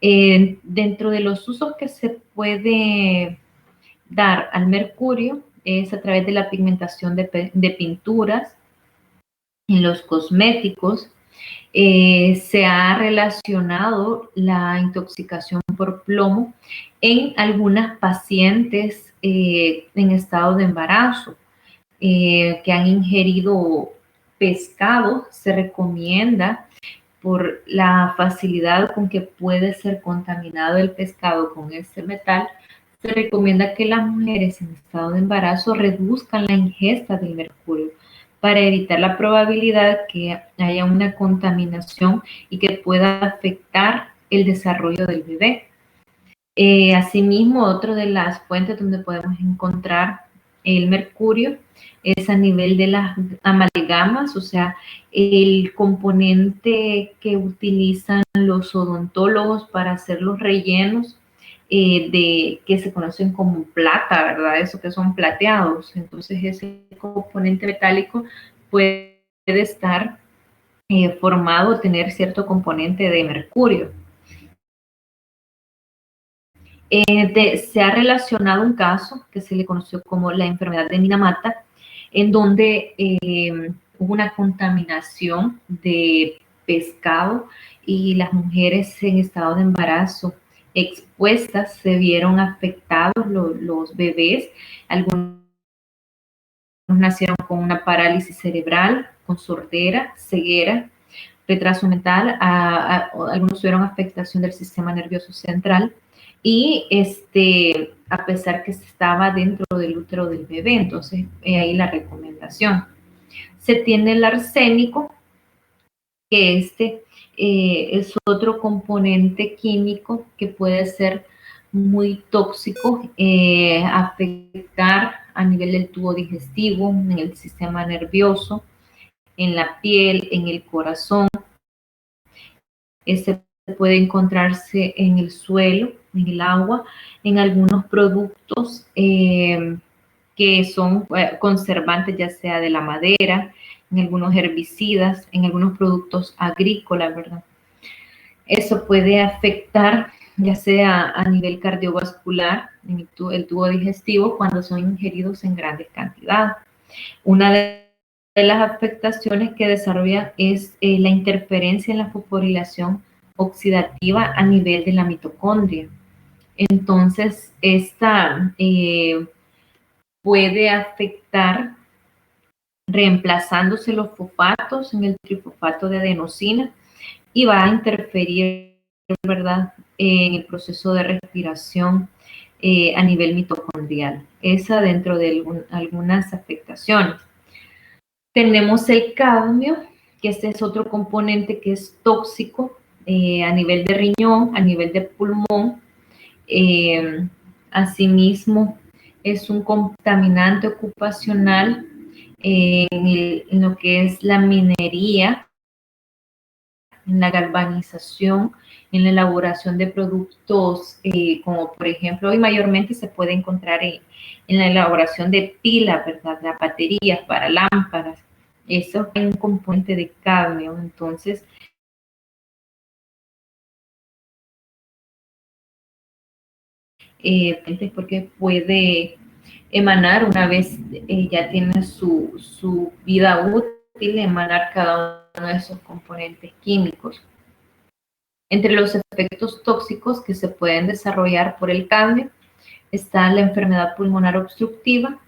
Dentro de los usos que se puede dar al mercurio es a través de la pigmentación de pinturas, en los cosméticos. Se ha relacionado la intoxicación por plomo en algunas pacientes en estado de embarazo que han ingerido pescado. Se recomienda, por la facilidad con que puede ser contaminado el pescado con este metal, se recomienda que las mujeres en estado de embarazo reduzcan la ingesta del mercurio para evitar la probabilidad que haya una contaminación y que pueda afectar el desarrollo del bebé. Asimismo, otra de las fuentes donde podemos encontrar el mercurio es a nivel de las amalgamas, o sea, el componente que utilizan los odontólogos para hacer los rellenos que se conocen como plata, ¿verdad? Eso que son plateados. Entonces, ese componente metálico puede estar formado, tener cierto componente de mercurio. Se ha relacionado un caso que se le conoció como la enfermedad de Minamata, en donde hubo una contaminación de pescado y las mujeres en estado de embarazo expuestas se vieron afectados, los bebés. Algunos nacieron con una parálisis cerebral, con sordera, ceguera, retraso mental, algunos tuvieron afectación del sistema nervioso central y a pesar que estaba dentro del útero del bebé. Entonces ahí la recomendación. Se tiene el arsénico, que es otro componente químico que puede ser muy tóxico, afectar a nivel del tubo digestivo, en el sistema nervioso, en la piel, en el corazón. Este puede encontrarse en el suelo, en el agua, en algunos productos que son conservantes, ya sea de la madera, en algunos herbicidas, en algunos productos agrícolas, ¿verdad? Eso puede afectar ya sea a nivel cardiovascular, en el tubo digestivo, cuando son ingeridos en grandes cantidades. Una de las afectaciones que desarrolla es la interferencia en la fosforilación oxidativa a nivel de la mitocondria. Entonces, esta puede afectar reemplazándose los fosfatos en el trifosfato de adenosina y va a interferir, ¿verdad?, en el proceso de respiración a nivel mitocondrial. Esa dentro de algunas afectaciones. Tenemos el cadmio, que este es otro componente que es tóxico a nivel de riñón, a nivel de pulmón. Asimismo, es un contaminante ocupacional en lo que es la minería, en la galvanización, en la elaboración de productos, como por ejemplo, hoy mayormente se puede encontrar en la elaboración de pilas, ¿verdad? Las baterías para lámparas. Eso es un componente de cadmio. Entonces, porque puede emanar una vez ya tiene su vida útil, emanar cada uno de esos componentes químicos. Entre los efectos tóxicos que se pueden desarrollar por el cadmio está la enfermedad pulmonar obstructiva,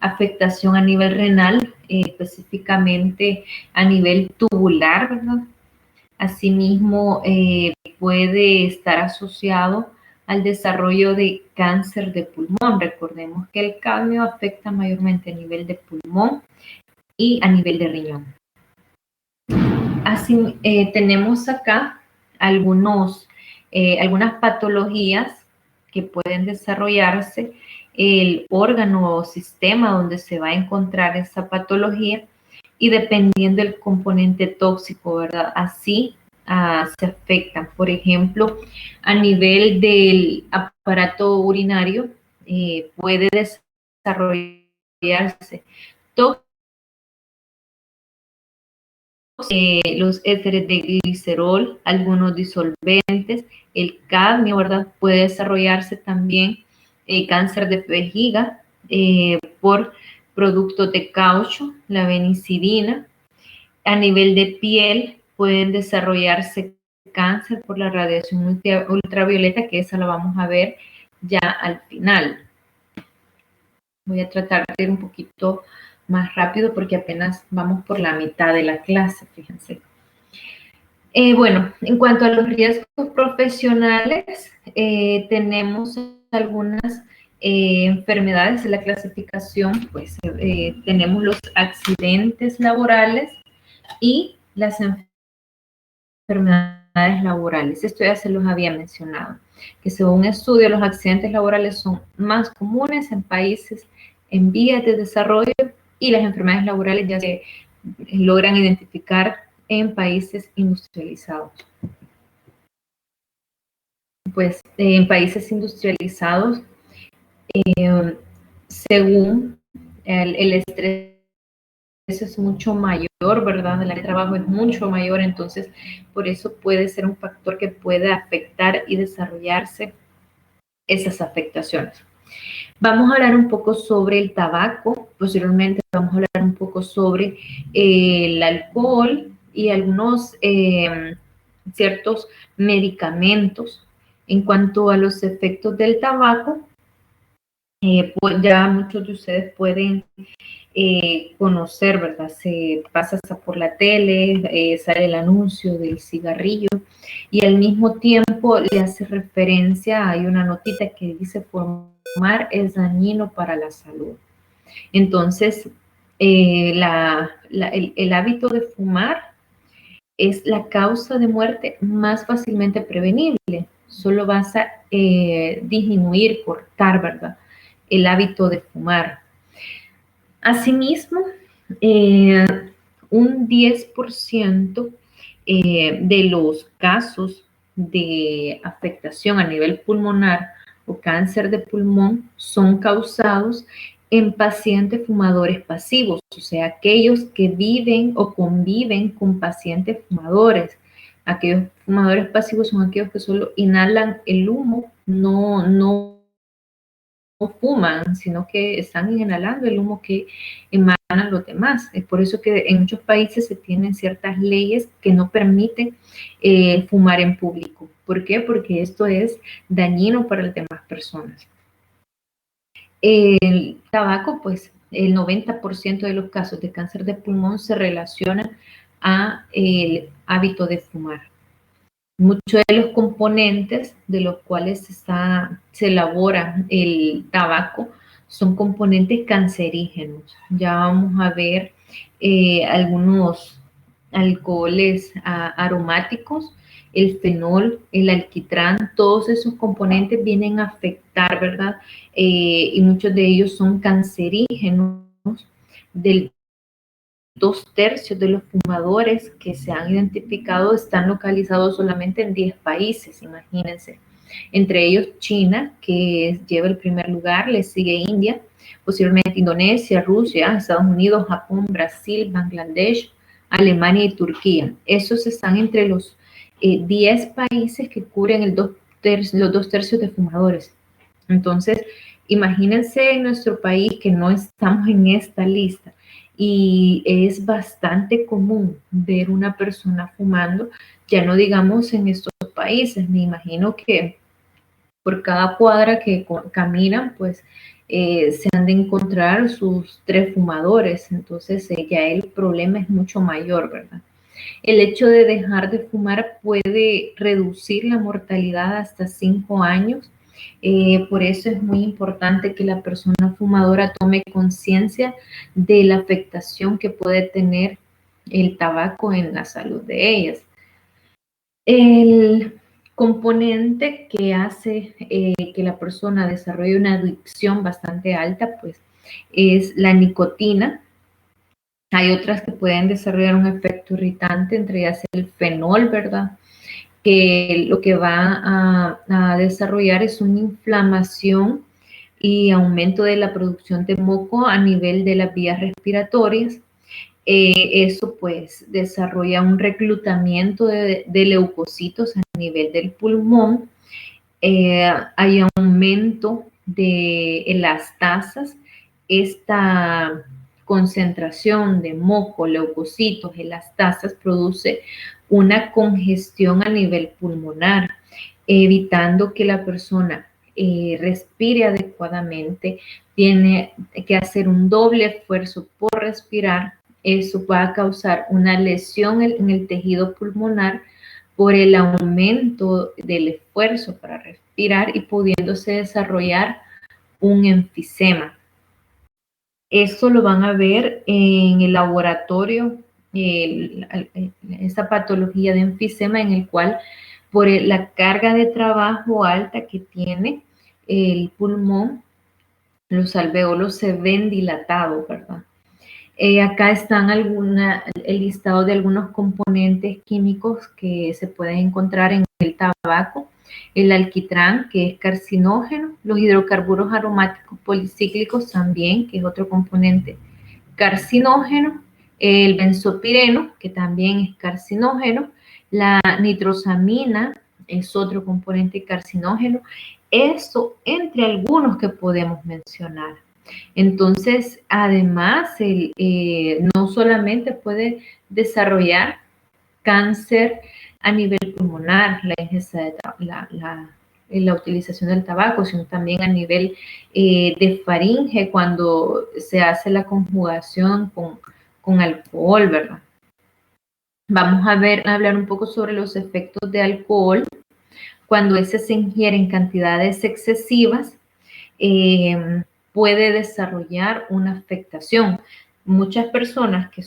afectación a nivel renal, específicamente a nivel tubular, ¿verdad? Asimismo, puede estar asociado al desarrollo de cáncer de pulmón. Recordemos que el cadmio afecta mayormente a nivel de pulmón y a nivel de riñón. Así, tenemos acá algunas patologías que pueden desarrollarse, el órgano o sistema donde se va a encontrar esa patología y dependiendo del componente tóxico, ¿verdad? Así se afectan. Por ejemplo, a nivel del aparato urinario puede desarrollarse tóxico. Los éteres de glicerol, algunos disolventes, el cadmio, ¿verdad? Puede desarrollarse también cáncer de vejiga por productos de caucho, la benicidina. A nivel de piel pueden desarrollarse cáncer por la radiación ultravioleta, que esa la vamos a ver ya al final. Voy a tratar de ir un poquito más rápido porque apenas vamos por la mitad de la clase, fíjense. Bueno, en cuanto a los riesgos profesionales, tenemos algunas enfermedades en la clasificación, pues tenemos los accidentes laborales y las enfermedades laborales. Esto ya se los había mencionado, que según estudio los accidentes laborales son más comunes en países en vías de desarrollo y las enfermedades laborales ya se logran identificar en países industrializados. Pues en países industrializados, según el estrés es mucho mayor, ¿verdad? El trabajo es mucho mayor, entonces por eso puede ser un factor que puede afectar y desarrollarse esas afectaciones. Vamos a hablar un poco sobre el tabaco, posteriormente vamos a hablar un poco sobre el alcohol y algunos ciertos medicamentos. En cuanto a los efectos del tabaco, pues ya muchos de ustedes pueden conocer, ¿verdad? Se pasa hasta por la tele, sale el anuncio del cigarrillo y al mismo tiempo le hace referencia, hay una notita que dice fumar es dañino para la salud. Entonces, el hábito de fumar es la causa de muerte más fácilmente prevenible. Solo vas a disminuir, cortar, ¿verdad?, el hábito de fumar. Asimismo, un 10% de los casos de afectación a nivel pulmonar o cáncer de pulmón son causados en pacientes fumadores pasivos, o sea, aquellos que viven o conviven con pacientes fumadores. Aquellos fumadores pasivos son aquellos que solo inhalan el humo, no fuman, sino que están inhalando el humo que emanan los demás. Es por eso que en muchos países se tienen ciertas leyes que no permiten fumar en público. ¿Por qué? Porque esto es dañino para las demás personas. El tabaco, pues el 90% de los casos de cáncer de pulmón se relacionan a el hábito de fumar. Muchos de los componentes de los cuales se elabora el tabaco son componentes cancerígenos. Ya vamos a ver algunos alcoholes aromáticos, el fenol, el alquitrán, todos esos componentes vienen a afectar, ¿verdad? Y muchos de ellos son cancerígenos. Del 2/3 de los fumadores que se han identificado están localizados solamente en 10 países, imagínense. Entre ellos China, que lleva el primer lugar, le sigue India, posiblemente Indonesia, Rusia, Estados Unidos, Japón, Brasil, Bangladesh, Alemania y Turquía. Esos están entre los 10 países que cubren los 2/3 de fumadores. Entonces, imagínense en nuestro país que no estamos en esta lista y es bastante común ver una persona fumando, ya no digamos en estos países. Me imagino que por cada cuadra que caminan, pues se han de encontrar sus 3 fumadores, entonces ya el problema es mucho mayor, ¿verdad? El hecho de dejar de fumar puede reducir la mortalidad hasta 5 años. Por eso es muy importante que la persona fumadora tome conciencia de la afectación que puede tener el tabaco en la salud de ellas. El componente que hace que la persona desarrolle una adicción bastante alta, pues, es la nicotina. Hay otras que pueden desarrollar un efecto irritante, entre ellas el fenol, ¿verdad? Que lo que va a desarrollar es una inflamación y aumento de la producción de moco a nivel de las vías respiratorias. Eso pues desarrolla un reclutamiento de leucocitos a nivel del pulmón. Hay aumento de elastasas. Esta concentración de moco, leucocitos, elastasas produce una congestión a nivel pulmonar, evitando que la persona respire adecuadamente. Tiene que hacer un doble esfuerzo por respirar. Eso va a causar una lesión en el tejido pulmonar por el aumento del esfuerzo para respirar y pudiéndose desarrollar un enfisema. Eso lo van a ver en el laboratorio, esa patología de enfisema en el cual por la carga de trabajo alta que tiene el pulmón, los alvéolos se ven dilatados, ¿verdad? Acá están el listado de algunos componentes químicos que se pueden encontrar en el tabaco. El alquitrán, que es carcinógeno, los hidrocarburos aromáticos policíclicos también, que es otro componente carcinógeno, el benzopireno, que también es carcinógeno, la nitrosamina es otro componente carcinógeno. Esto entre algunos que podemos mencionar. Entonces, además, no solamente puede desarrollar cáncer a nivel pulmonar, la ingesta de la utilización del tabaco, sino también a nivel de faringe cuando se hace la conjugación con alcohol, ¿verdad? Vamos a hablar un poco sobre los efectos de alcohol. Cuando ese se ingiere en cantidades excesivas, puede desarrollar una afectación. Muchas personas que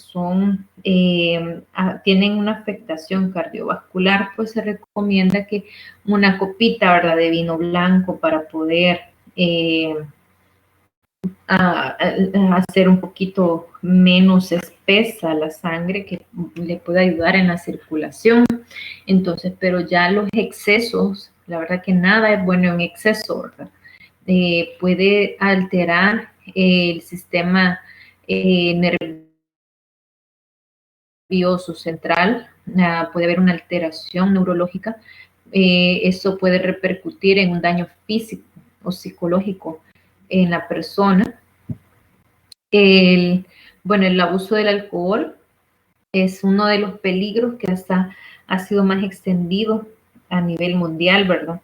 tienen una afectación cardiovascular, pues se recomienda que una copita, ¿verdad?, de vino blanco para poder hacer un poquito menos espesa la sangre, que le puede ayudar en la circulación. Entonces, pero ya los excesos, la verdad que nada es bueno en exceso, ¿verdad? Puede alterar el sistema nervioso central, puede haber una alteración neurológica. Eso puede repercutir en un daño físico o psicológico en la persona. Bueno, el abuso del alcohol es uno de los peligros que hasta ha sido más extendido a nivel mundial, ¿verdad?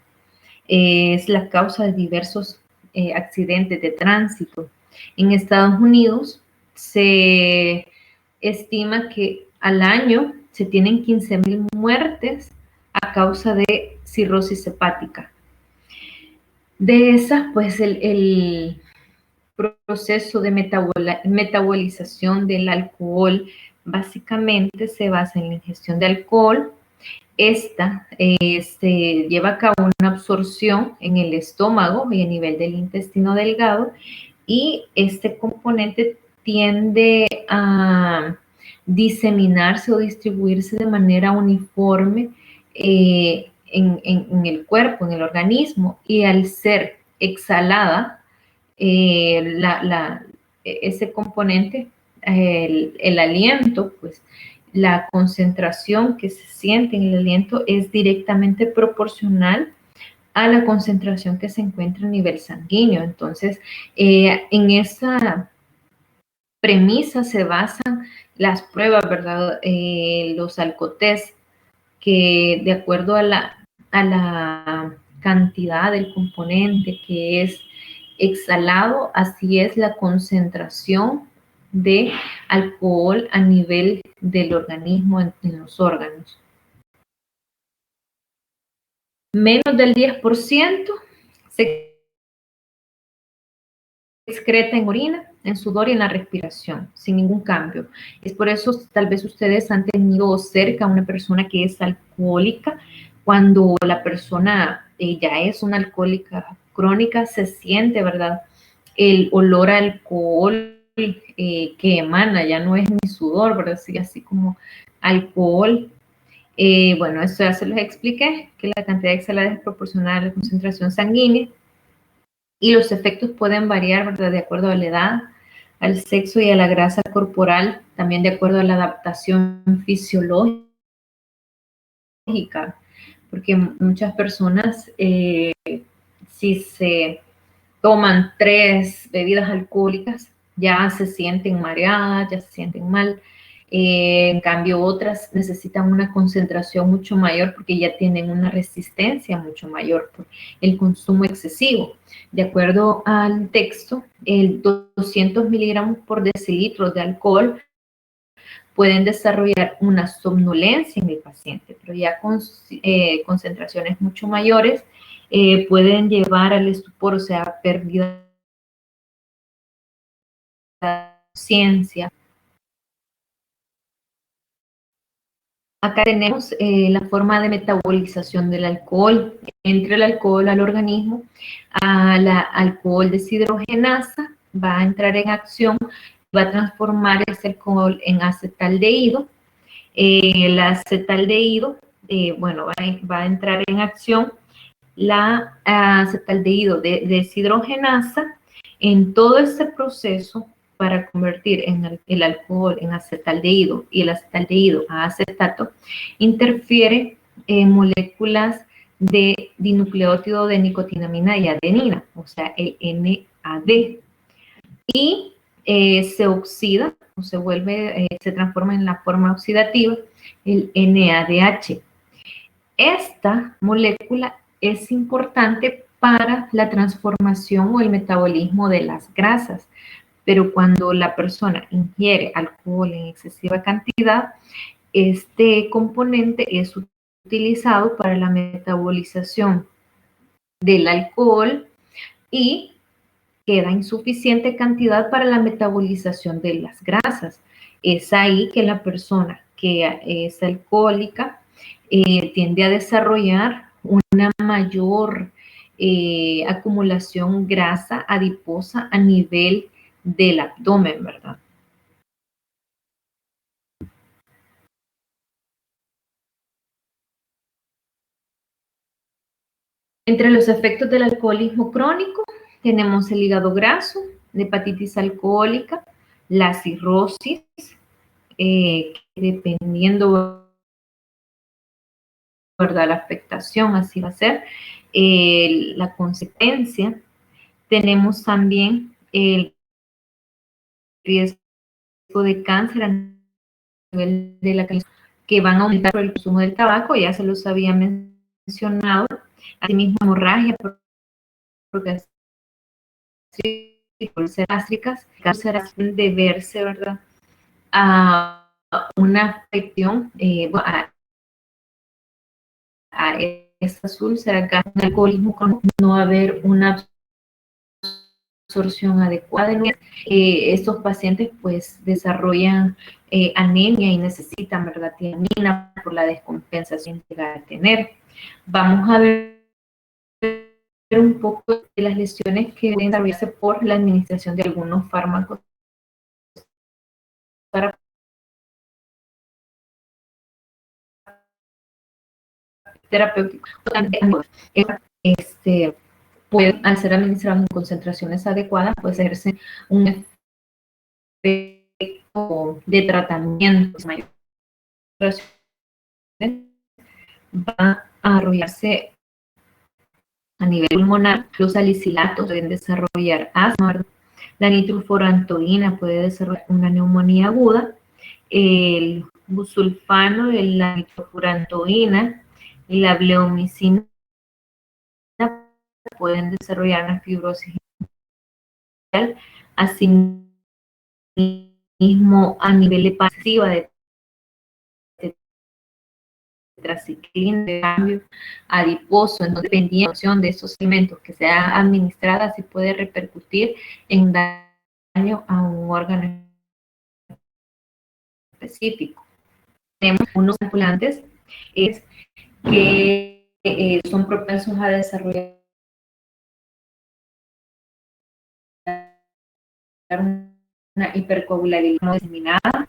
Es la causa de diversos accidentes de tránsito. En Estados Unidos se estima que al año se tienen 15,000 muertes a causa de cirrosis hepática. De esas, pues el proceso de metabolización del alcohol básicamente se basa en la ingestión de alcohol. Esta se lleva a cabo una absorción en el estómago y a nivel del intestino delgado, y este componente tiende a diseminarse o distribuirse de manera uniforme en el cuerpo, en el organismo, y al ser exhalada, ese componente, el aliento, pues la concentración que se siente en el aliento es directamente proporcional a la concentración que se encuentra a nivel sanguíneo. Entonces, en esa premisa se basan las pruebas, ¿verdad? Los alcotests, que de acuerdo a la cantidad del componente que es exhalado, así es la concentración de alcohol a nivel del organismo en los órganos. Menos del 10% se excreta en orina, en sudor y en la respiración, sin ningún cambio. Es por eso tal vez ustedes han tenido cerca a una persona que es alcohólica. Cuando la persona ya es una alcohólica crónica, se siente, ¿verdad?, el olor a alcohol que emana, ya no es ni sudor, ¿verdad?, sí, así como alcohol. Bueno, esto ya se los expliqué, que la cantidad exhalada es proporcional a la concentración sanguínea, y los efectos pueden variar, ¿verdad?, de acuerdo a la edad, al sexo y a la grasa corporal, también de acuerdo a la adaptación fisiológica, porque muchas personas, si se toman 3 bebidas alcohólicas, ya se sienten mareadas, ya se sienten mal. En cambio, otras necesitan una concentración mucho mayor porque ya tienen una resistencia mucho mayor por el consumo excesivo. De acuerdo al texto, el 200 miligramos por decilitro de alcohol pueden desarrollar una somnolencia en el paciente, pero ya con concentraciones mucho mayores pueden llevar al estupor, o sea, pérdida de conciencia. Acá tenemos la forma de metabolización del alcohol. Entra el alcohol al organismo, la alcohol deshidrogenasa va a entrar en acción, va a transformar ese alcohol en acetaldehído. El acetaldehído, bueno, va a entrar en acción la acetaldehído deshidrogenasa. En todo este proceso, para convertir el alcohol en acetaldehído y el acetaldehído a acetato, interfiere en moléculas de dinucleótido de nicotinamina y adenina, o sea, el NAD, y se oxida o se transforma en la forma oxidativa, el NADH. Esta molécula es importante para la transformación o el metabolismo de las grasas, pero cuando la persona ingiere alcohol en excesiva cantidad, este componente es utilizado para la metabolización del alcohol y queda insuficiente cantidad para la metabolización de las grasas. Es ahí que la persona que es alcohólica tiende a desarrollar una mayor acumulación grasa adiposa a nivel del abdomen, ¿verdad? Entre los efectos del alcoholismo crónico tenemos el hígado graso, hepatitis alcohólica, la cirrosis, dependiendo, ¿verdad?, la afectación, así va a ser la consecuencia. Tenemos también el riesgo de cáncer a nivel de la calidad, que van a aumentar por el consumo del tabaco, ya se los había mencionado. Asimismo, hemorragia por gástricas, de verse, ¿verdad?, a una afección, a estas úlceras, un alcoholismo, con no haber una absorción adecuada. Estos pacientes pues desarrollan anemia y necesitan, ¿verdad?, tiamina por la descompensación que va a tener. Vamos a ver un poco de las lesiones que deben desarrollarse por la administración de algunos fármacos para terapéuticos. Pueden, al ser administrados en concentraciones adecuadas, puede hacerse un efecto de tratamiento mayor. Va a arrollarse a nivel pulmonar. Los salicilatos pueden desarrollar asma. La nitrofurantoína puede desarrollar una neumonía aguda. El busulfano, la nitrofurantoína y la bleomicina pueden desarrollar una fibrosis. Asimismo, a nivel pasiva de tetraciclina, de cambio adiposo, entonces, dependiendo de esos alimentos que sea administrada, sí puede repercutir en daño a un órgano específico. Tenemos unos ambulantes que son propensos a desarrollar una hipercoagulabilidad no diseminada,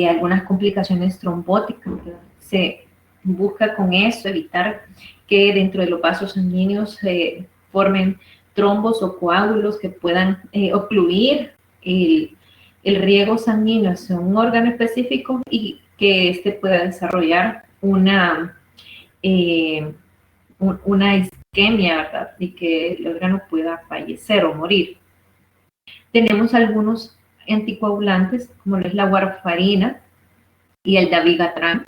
algunas complicaciones trombóticas. Se busca con eso evitar que dentro de los vasos sanguíneos se formen trombos o coágulos que puedan ocluir el riego sanguíneo hacia un órgano específico y que éste pueda desarrollar una isquemia, ¿verdad?, y que el órgano pueda fallecer o morir. Tenemos algunos anticoagulantes, como es la warfarina y el dabigatran,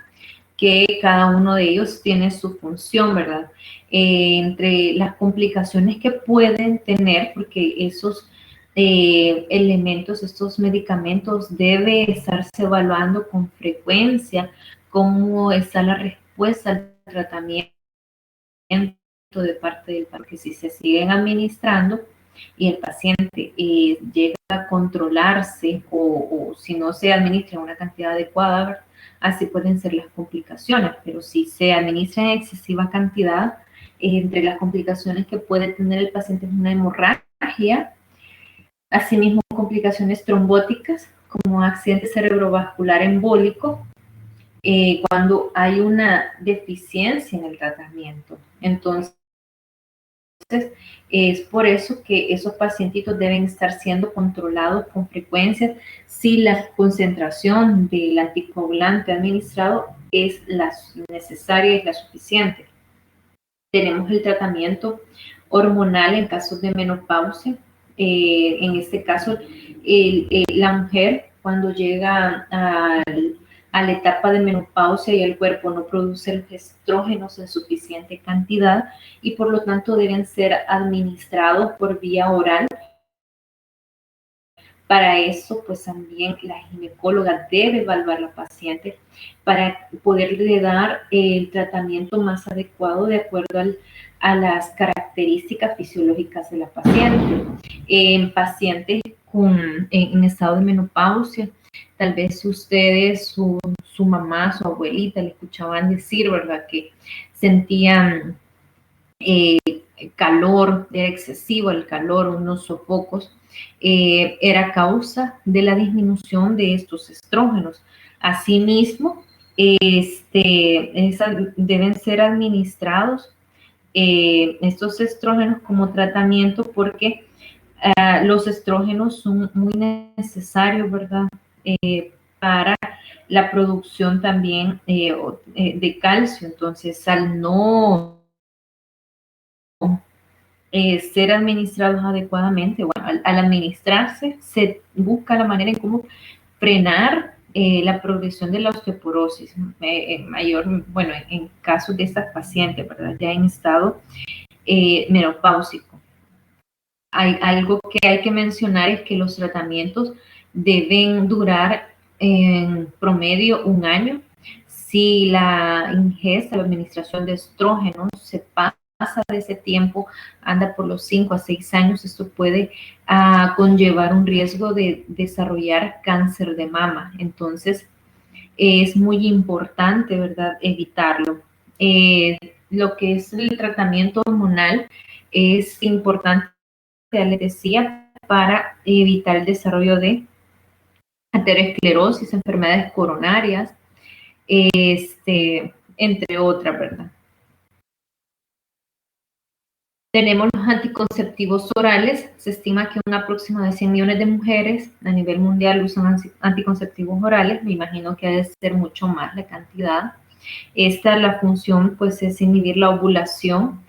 que cada uno de ellos tiene su función, ¿verdad? Entre las complicaciones que pueden tener, porque esos elementos, estos medicamentos, debe estarse evaluando con frecuencia cómo está la respuesta al tratamiento de parte del paciente. Si se siguen administrando y el paciente llega a controlarse o si no se administra una cantidad adecuada, así pueden ser las complicaciones. Pero si se administra en excesiva cantidad, entre las complicaciones que puede tener el paciente es una hemorragia, asimismo complicaciones trombóticas como accidente cerebrovascular embólico, cuando hay una deficiencia en el tratamiento. Entonces, es por eso que esos pacientitos deben estar siendo controlados con frecuencia si la concentración del anticoagulante administrado es la necesaria, es la suficiente. Tenemos el tratamiento hormonal en casos de menopausia. En este caso, la mujer cuando llega a la etapa de menopausia y el cuerpo no produce los estrógenos en suficiente cantidad y por lo tanto deben ser administrados por vía oral. Para eso, pues también la ginecóloga debe evaluar a la paciente para poderle dar el tratamiento más adecuado de acuerdo a las características fisiológicas de la paciente. En pacientes en estado de menopausia, tal vez ustedes, su mamá, su abuelita, le escuchaban decir, ¿verdad?, que sentían calor, era excesivo el calor, unos sofocos, era causa de la disminución de estos estrógenos. Asimismo, deben ser administrados estos estrógenos como tratamiento porque Los estrógenos son muy necesarios, ¿verdad? Para la producción también de calcio. Entonces, al no ser administrados adecuadamente, bueno, al administrarse, se busca la manera en cómo frenar la progresión de la osteoporosis, mayor, bueno, en casos de estas pacientes, ¿verdad? Ya en estado menopáusico. Hay algo que hay que mencionar es que los tratamientos deben durar en promedio 1 año. Si la ingesta, la administración de estrógenos se pasa de ese tiempo, anda por los 5 a 6 años, esto puede conllevar un riesgo de desarrollar cáncer de mama. Entonces, es muy importante, ¿verdad?, evitarlo. Lo que es el tratamiento hormonal es importante, ya les decía, para evitar el desarrollo de aterosclerosis, enfermedades coronarias, entre otras, ¿verdad? Tenemos los anticonceptivos orales. Se estima que un aproximado de 100 millones de mujeres a nivel mundial usan anticonceptivos orales. Me imagino que ha de ser mucho más la cantidad. Esta, la función, pues, es inhibir la ovulación,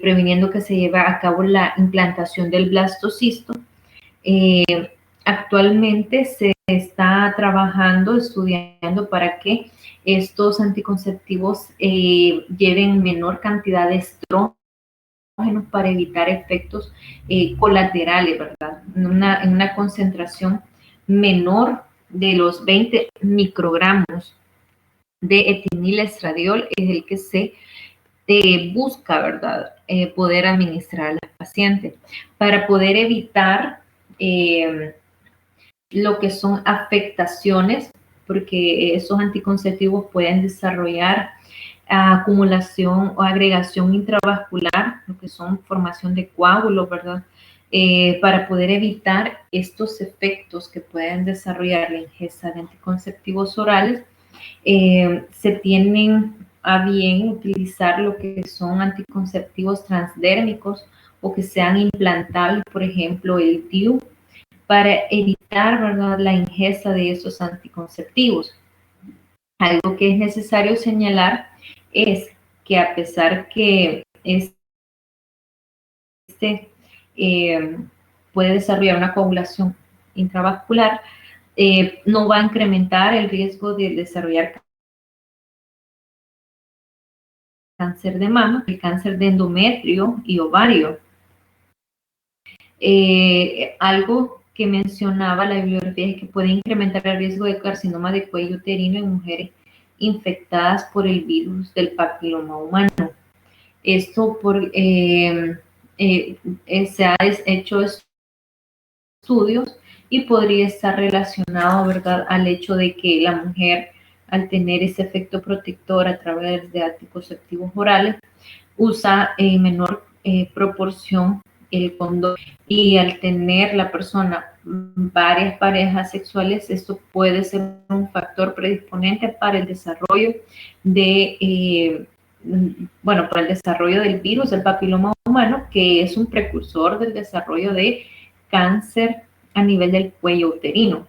previniendo que se lleve a cabo la implantación del blastocisto. Actualmente se está trabajando, estudiando para que estos anticonceptivos lleven menor cantidad de estrógenos para evitar efectos colaterales, ¿verdad? En una concentración menor de los 20 microgramos de etilenilestradiol es el que se busca, ¿verdad?, poder administrar a las pacientes para poder evitar lo que son afectaciones, porque esos anticonceptivos pueden desarrollar acumulación o agregación intravascular, lo que son formación de coágulos, ¿verdad? Para poder evitar estos efectos que pueden desarrollar la ingesta de anticonceptivos orales, se tienen a bien utilizar lo que son anticonceptivos transdérmicos o que sean implantables, por ejemplo, el DIU, para evitar, ¿verdad?, la ingesta de esos anticonceptivos. Algo que es necesario señalar es que a pesar que puede desarrollar una coagulación intravascular, no va a incrementar el riesgo de desarrollar cáncer de mama, el cáncer de endometrio y ovario. Algo que mencionaba la bibliografía es que puede incrementar el riesgo de carcinoma de cuello uterino en mujeres infectadas por el virus del papiloma humano. Esto se ha hecho estudios y podría estar relacionado, ¿verdad?, al hecho de que la mujer, al tener ese efecto protector a través de anticonceptivos orales, usa en menor proporción el condón, y al tener la persona varias parejas sexuales, esto puede ser un factor predisponente para el desarrollo de, para el desarrollo del virus del papiloma humano, que es un precursor del desarrollo de cáncer a nivel del cuello uterino.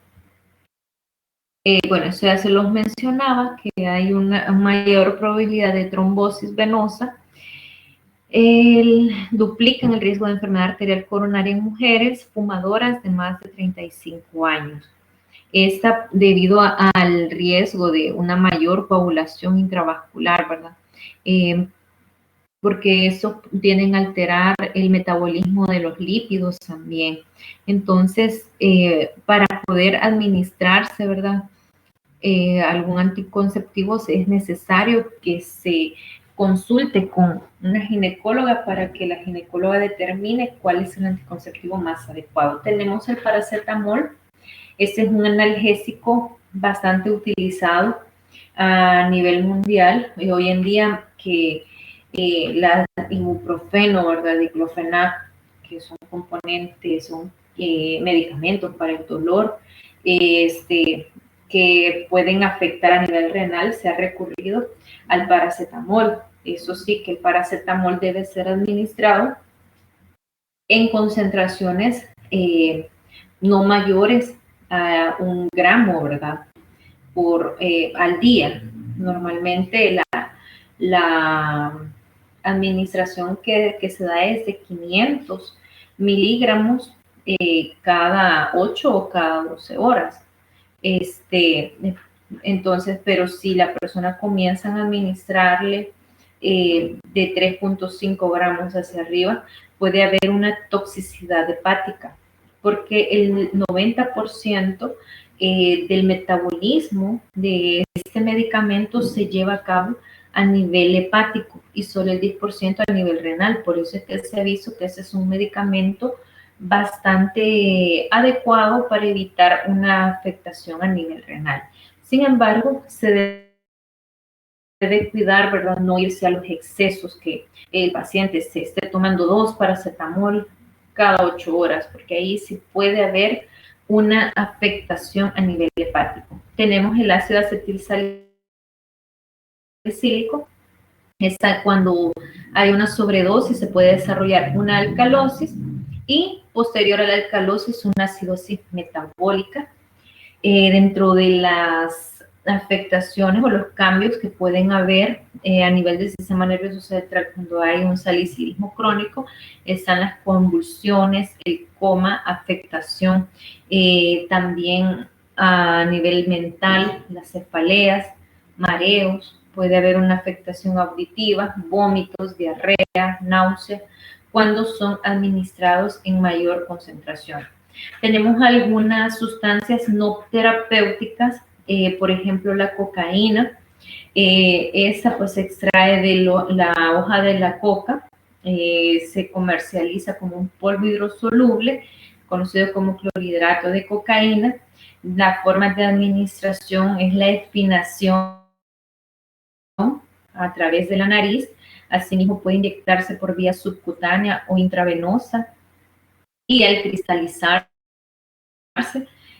Bueno, eso ya se los mencionaba, que hay una mayor probabilidad de trombosis venosa. Duplican el riesgo de enfermedad arterial coronaria en mujeres fumadoras de más de 35 años. Esta debido al riesgo de una mayor coagulación intravascular, ¿verdad? Porque eso tienden a alterar el metabolismo de los lípidos también. Entonces, para poder administrarse, ¿verdad?, algún anticonceptivo, es necesario que se consulte con una ginecóloga para que la ginecóloga determine cuál es el anticonceptivo más adecuado. Tenemos el paracetamol. Este es un analgésico bastante utilizado a nivel mundial. Y hoy en día que la ibuprofeno, ¿verdad?, diclofenac, que son componentes, son medicamentos para el dolor, que pueden afectar a nivel renal, se ha recurrido al paracetamol. Eso sí, que el paracetamol debe ser administrado en concentraciones no mayores a 1 gramo, ¿verdad? Al día. Normalmente la administración que se da es de 500 miligramos cada 8 o cada 12 horas. Entonces, pero si la persona comienza a administrarle de 3.5 gramos hacia arriba, puede haber una toxicidad hepática, porque el 90% del metabolismo de este medicamento se lleva a cabo a nivel hepático y solo el 10% a nivel renal. Por eso es que se ha visto que ese es un medicamento bastante adecuado para evitar una afectación a nivel renal. Sin embargo, se debe cuidar, ¿verdad? No irse a los excesos, que el paciente se esté tomando 2 paracetamol cada 8 horas, porque ahí sí puede haber una afectación a nivel hepático. Tenemos el ácido acetilsalicílico. Cuando hay una sobredosis se puede desarrollar una alcalosis y posterior a la alcalosis una acidosis metabólica. Dentro de las afectaciones o los cambios que pueden haber a nivel del sistema nervioso central cuando hay un salicilismo crónico, están las convulsiones, el coma, afectación también a nivel mental, las cefaleas, mareos, puede haber una afectación auditiva, vómitos, diarrea, náusea, cuando son administrados en mayor concentración. Tenemos algunas sustancias no terapéuticas, por ejemplo, la cocaína. Esa pues se extrae de la hoja de la coca, se comercializa como un polvo hidrosoluble, conocido como clorhidrato de cocaína. La forma de administración es la inhalación a través de la nariz. Asimismo puede inyectarse por vía subcutánea o intravenosa y al cristalizar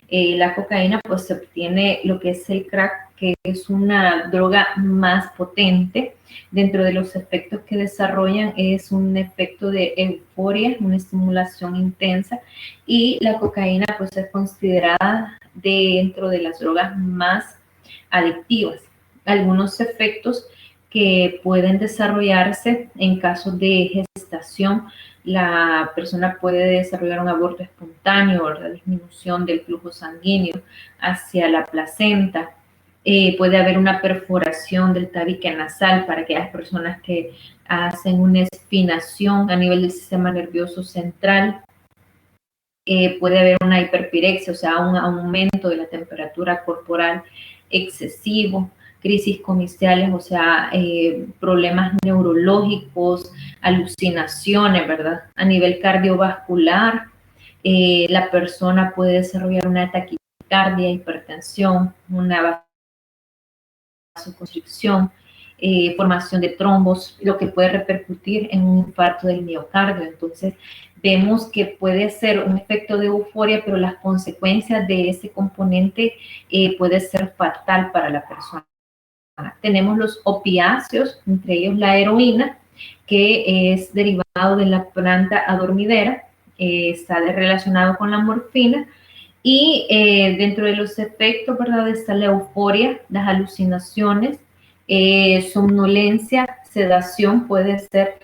la cocaína, pues se obtiene lo que es el crack, que es una droga más potente. Dentro de los efectos que desarrollan es un efecto de euforia, una estimulación intensa, y la cocaína pues es considerada dentro de las drogas más adictivas. Algunos efectos que pueden desarrollarse en casos de gestación: la persona puede desarrollar un aborto espontáneo, la disminución del flujo sanguíneo hacia la placenta, puede haber una perforación del tabique nasal para aquellas personas que hacen una espinación a nivel del sistema nervioso central, puede haber una hiperpirexia, o sea, un aumento de la temperatura corporal excesivo, crisis comiciales, o sea, problemas neurológicos, alucinaciones, ¿verdad? A nivel cardiovascular, la persona puede desarrollar una taquicardia, hipertensión, una vasoconstricción, formación de trombos, lo que puede repercutir en un infarto del miocardio. Entonces, vemos que puede ser un efecto de euforia, pero las consecuencias de ese componente puede ser fatal para la persona. Tenemos los opiáceos, entre ellos la heroína, que es derivado de la planta adormidera, está relacionado con la morfina, y dentro de los efectos, ¿verdad?, está la euforia, las alucinaciones, somnolencia, sedación, puede ser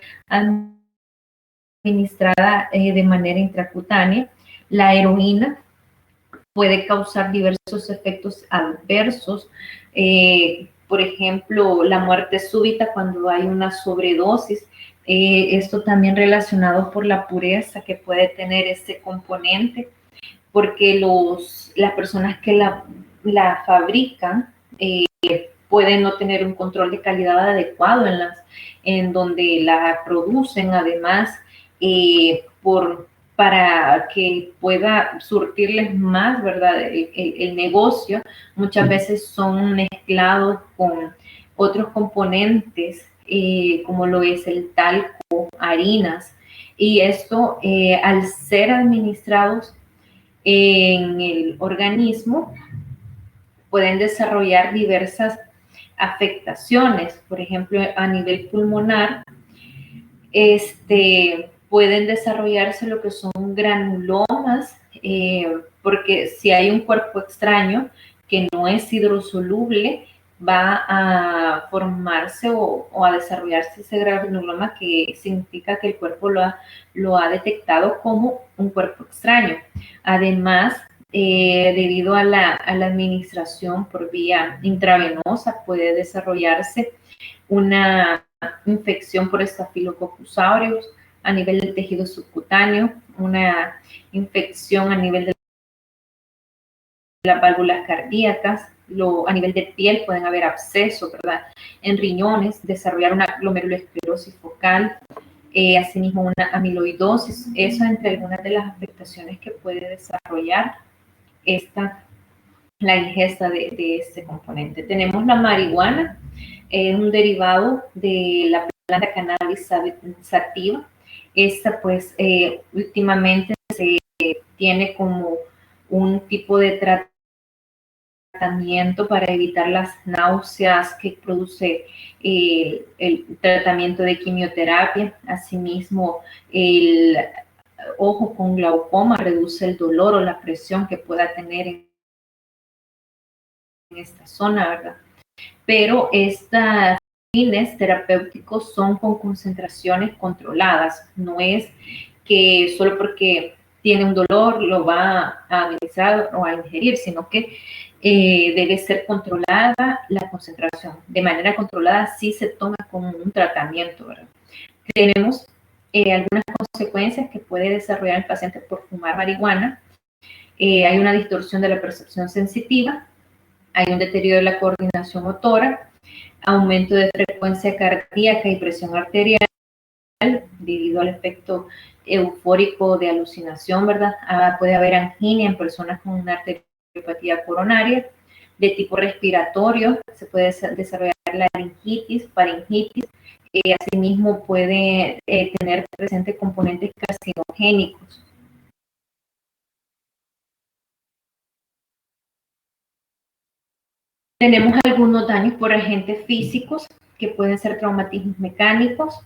administrada de manera intracutánea. La heroína puede causar diversos efectos adversos, por ejemplo, la muerte súbita cuando hay una sobredosis. Esto también relacionado por la pureza que puede tener este componente, porque las personas que la fabrican pueden no tener un control de calidad adecuado en donde la producen. Además, para que pueda surtirles más, ¿verdad?, el negocio, muchas veces son mezclados con otros componentes, como lo es el talco, harinas, y esto, al ser administrados en el organismo, pueden desarrollar diversas afectaciones. Por ejemplo, a nivel pulmonar, Pueden desarrollarse lo que son granulomas, porque si hay un cuerpo extraño que no es hidrosoluble, va a formarse o a desarrollarse ese granuloma, que significa que el cuerpo lo ha detectado como un cuerpo extraño. Además, debido a la administración por vía intravenosa, puede desarrollarse una infección por Staphylococcus aureus a nivel del tejido subcutáneo, una infección a nivel de las válvulas cardíacas, a nivel de piel pueden haber abscesos, ¿verdad? En riñones, desarrollar una glomerulosclerosis focal, asimismo una amiloidosis. Eso entre algunas de las afectaciones que puede desarrollar la ingesta de este componente. Tenemos la marihuana, un derivado de la planta cannabis sativa. Esta pues últimamente se tiene como un tipo de tratamiento para evitar las náuseas que produce el tratamiento de quimioterapia. Asimismo, el ojo con glaucoma reduce el dolor o la presión que pueda tener en esta zona, ¿verdad? Pero estos fines terapéuticos son con concentraciones controladas. No es que solo porque tiene un dolor lo va a administrar o a ingerir, sino que debe ser controlada la concentración. De manera controlada sí se toma como un tratamiento, ¿verdad? Tenemos algunas consecuencias que puede desarrollar el paciente por fumar marihuana. Hay una distorsión de la percepción sensitiva, hay un deterioro de la coordinación motora, aumento de frecuencia cardíaca y presión arterial debido al efecto eufórico de alucinación, ¿verdad? Puede haber angina en personas con una arteriopatía coronaria. De tipo respiratorio, se puede desarrollar laringitis, faringitis. Asimismo, puede tener presente componentes carcinogénicos. Tenemos algunos daños por agentes físicos, que pueden ser traumatismos mecánicos,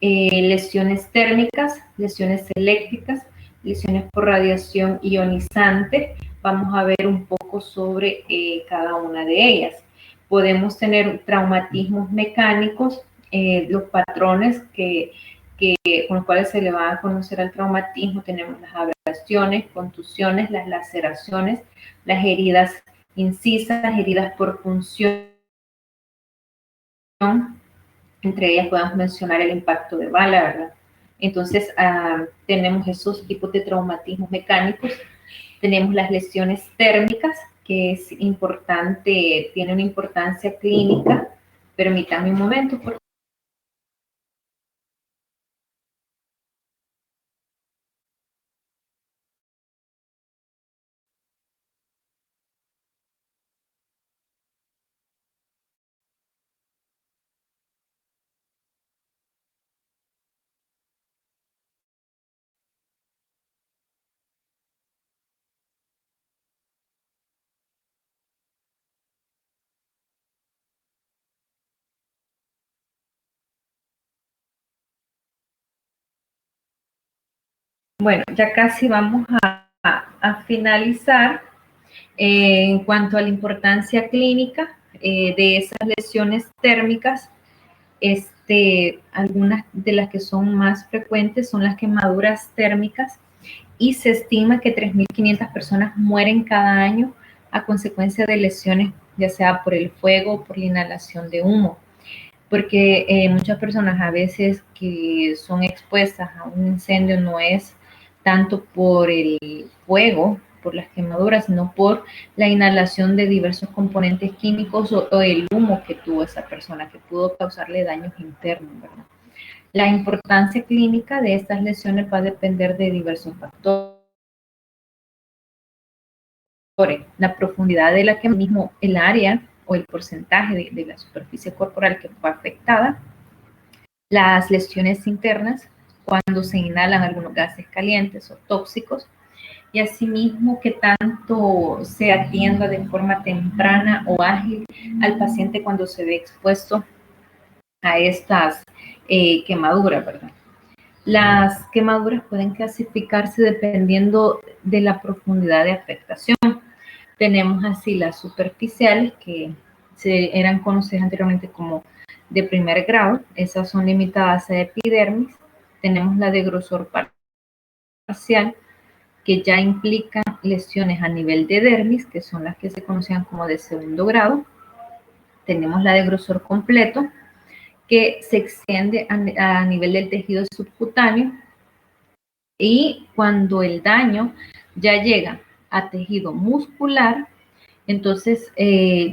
lesiones térmicas, lesiones eléctricas, lesiones por radiación ionizante. Vamos a ver un poco sobre cada una de ellas. Podemos tener traumatismos mecánicos, los patrones con los cuales se le va a conocer al traumatismo. Tenemos las abrasiones, contusiones, las laceraciones, las heridas incisas, heridas por punción. Entre ellas podemos mencionar el impacto de bala, ¿verdad? Entonces, tenemos esos tipos de traumatismos mecánicos. Tenemos las lesiones térmicas, que es importante, tiene una importancia clínica. Permítanme un momento, por favor. Bueno, ya casi vamos a finalizar. En cuanto a la importancia clínica de esas lesiones térmicas, algunas de las que son más frecuentes son las quemaduras térmicas, y se estima que 3.500 personas mueren cada año a consecuencia de lesiones, ya sea por el fuego o por la inhalación de humo. Porque muchas personas a veces que son expuestas a un incendio no es tanto por el fuego, por las quemaduras, sino por la inhalación de diversos componentes químicos o el humo que tuvo esa persona, que pudo causarle daños internos, ¿verdad? La importancia clínica de estas lesiones va a depender de diversos factores. La profundidad de la quemadura, el área o el porcentaje de la superficie corporal que fue afectada, las lesiones internas, cuando se inhalan algunos gases calientes o tóxicos, y asimismo que tanto se atienda de forma temprana o ágil al paciente cuando se ve expuesto a estas quemaduras, ¿verdad? Las quemaduras pueden clasificarse dependiendo de la profundidad de afectación. Tenemos así las superficiales, que eran conocidas anteriormente como de primer grado. Esas son limitadas a epidermis. Tenemos la de grosor parcial, que ya implican lesiones a nivel de dermis, que son las que se conocían como de segundo grado. Tenemos la de grosor completo, que se extiende a nivel del tejido subcutáneo, y cuando el daño ya llega a tejido muscular, entonces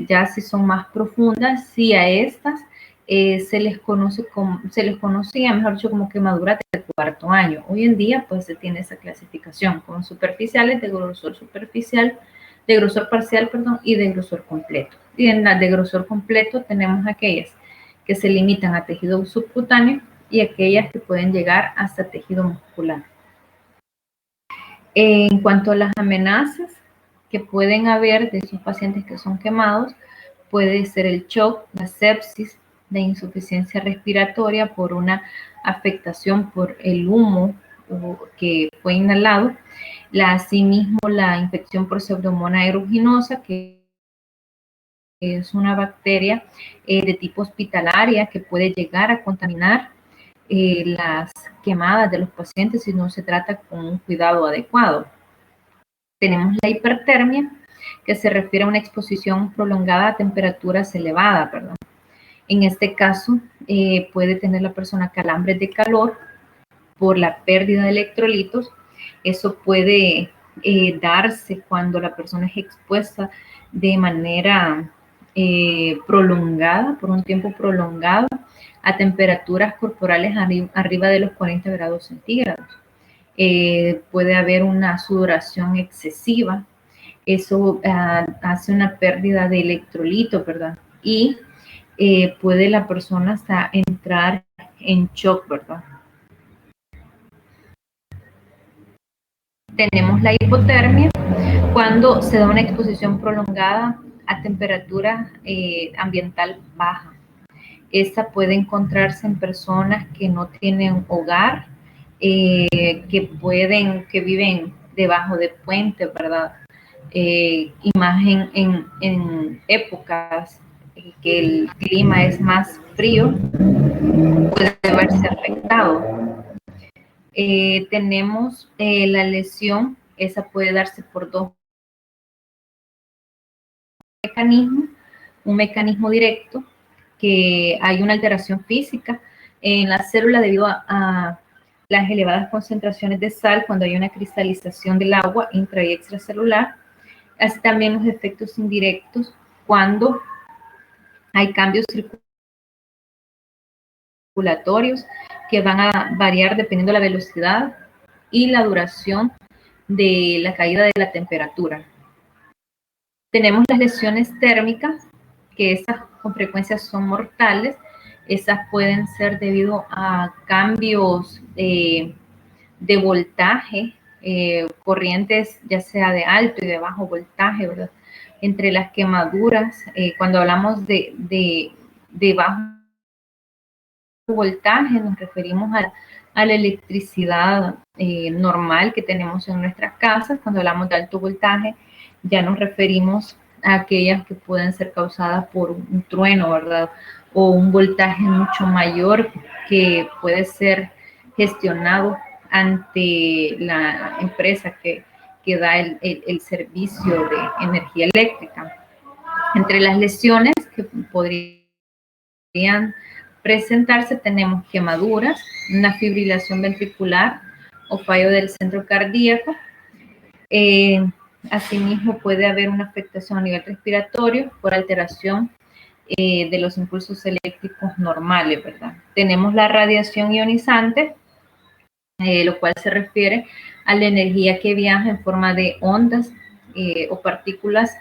ya si son más profundas, si a estas se les conocía, mejor dicho, como quemadura de cuarto año. Hoy en día pues se tiene esa clasificación con superficiales de grosor superficial, de grosor parcial, perdón, y de grosor completo. Y en las de grosor completo tenemos aquellas que se limitan a tejido subcutáneo y aquellas que pueden llegar hasta tejido muscular. En cuanto a las amenazas que pueden haber de esos pacientes que son quemados, puede ser el shock, la sepsis, la insuficiencia respiratoria por una afectación por el humo que fue inhalado, asimismo la infección por Pseudomonas aeruginosa, que es una bacteria de tipo hospitalaria que puede llegar a contaminar las quemadas de los pacientes si no se trata con un cuidado adecuado. Tenemos la hipertermia, que se refiere a una exposición prolongada a temperaturas elevadas, ¿verdad? En este caso, puede tener la persona calambres de calor por la pérdida de electrolitos. Eso puede darse cuando la persona es expuesta de manera prolongada, por un tiempo prolongado, a temperaturas corporales arriba de los 40 grados centígrados. Puede haber una sudoración excesiva. Eso hace una pérdida de electrolitos, ¿verdad? Y puede la persona hasta entrar en shock, ¿verdad? Tenemos la hipotermia cuando se da una exposición prolongada a temperatura ambiental baja. Esta puede encontrarse en personas que no tienen hogar, que viven debajo de puentes, ¿verdad? Y más en épocas que el clima es más frío, puede verse afectado. Tenemos la lesión, esa puede darse por dos mecanismos. Un mecanismo directo, que hay una alteración física en la célula debido a las elevadas concentraciones de sal cuando hay una cristalización del agua intra y extracelular. Así también los efectos indirectos cuando hay cambios circulatorios que van a variar dependiendo de la velocidad y la duración de la caída de la temperatura. Tenemos las lesiones térmicas, que esas con frecuencia son mortales. Esas pueden ser debido a cambios de voltaje, corrientes ya sea de alto y de bajo voltaje, ¿verdad? Entre las quemaduras, cuando hablamos de bajo voltaje, nos referimos a la electricidad normal que tenemos en nuestras casas. Cuando hablamos de alto voltaje, ya nos referimos a aquellas que pueden ser causadas por un trueno, ¿verdad? O un voltaje mucho mayor que puede ser gestionado ante la empresa que da el servicio de energía eléctrica. Entre las lesiones que podrían presentarse tenemos quemaduras, una fibrilación ventricular o fallo del centro cardíaco. Asimismo, puede haber una afectación a nivel respiratorio por alteración de los impulsos eléctricos normales, ¿verdad? Tenemos la radiación ionizante, lo cual se refiere a la energía que viaja en forma de ondas o partículas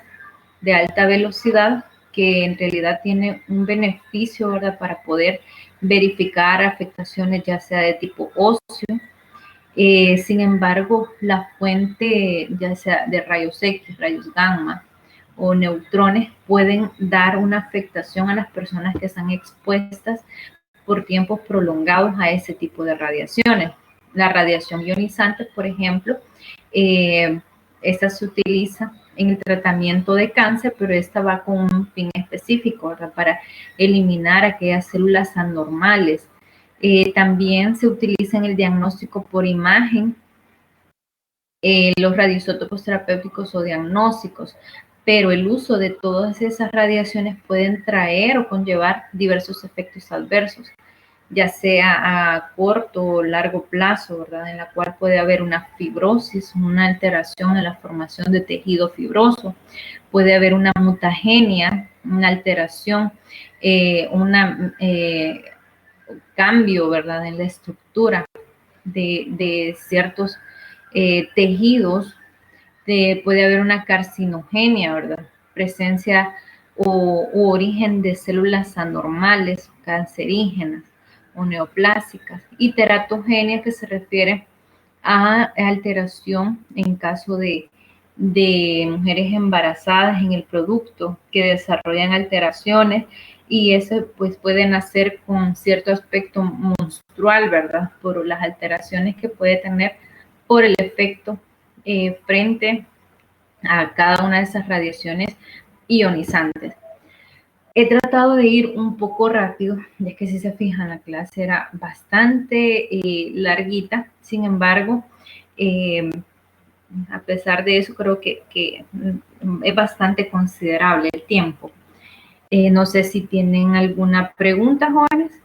de alta velocidad, que en realidad tiene un beneficio, ¿verdad?, para poder verificar afectaciones ya sea de tipo óseo. Sin embargo, la fuente ya sea de rayos X, rayos gamma o neutrones pueden dar una afectación a las personas que están expuestas por tiempos prolongados a ese tipo de radiaciones. La radiación ionizante, por ejemplo, esta se utiliza en el tratamiento de cáncer, pero esta va con un fin específico, ¿verdad? Para eliminar aquellas células anormales. También se utiliza en el diagnóstico por imagen, los radioisótopos terapéuticos o diagnósticos, pero el uso de todas esas radiaciones pueden traer o conllevar diversos efectos adversos, ya sea a corto o largo plazo, ¿verdad? En la cual puede haber una fibrosis, una alteración en la formación de tejido fibroso, puede haber una mutagenia, una alteración, cambio, ¿verdad? En la estructura de ciertos tejidos, puede haber una carcinogenia, ¿verdad? Presencia o origen de células anormales, cancerígenas o neoplásicas, y teratogenia, que se refiere a alteración en caso de mujeres embarazadas en el producto que desarrollan alteraciones, y eso pues puede nacer con cierto aspecto menstrual, ¿verdad? Por las alteraciones que puede tener por el efecto frente a cada una de esas radiaciones ionizantes. He tratado de ir un poco rápido, ya que si se fijan la clase era bastante larguita, sin embargo, a pesar de eso creo que es bastante considerable el tiempo. No sé si tienen alguna pregunta, jóvenes.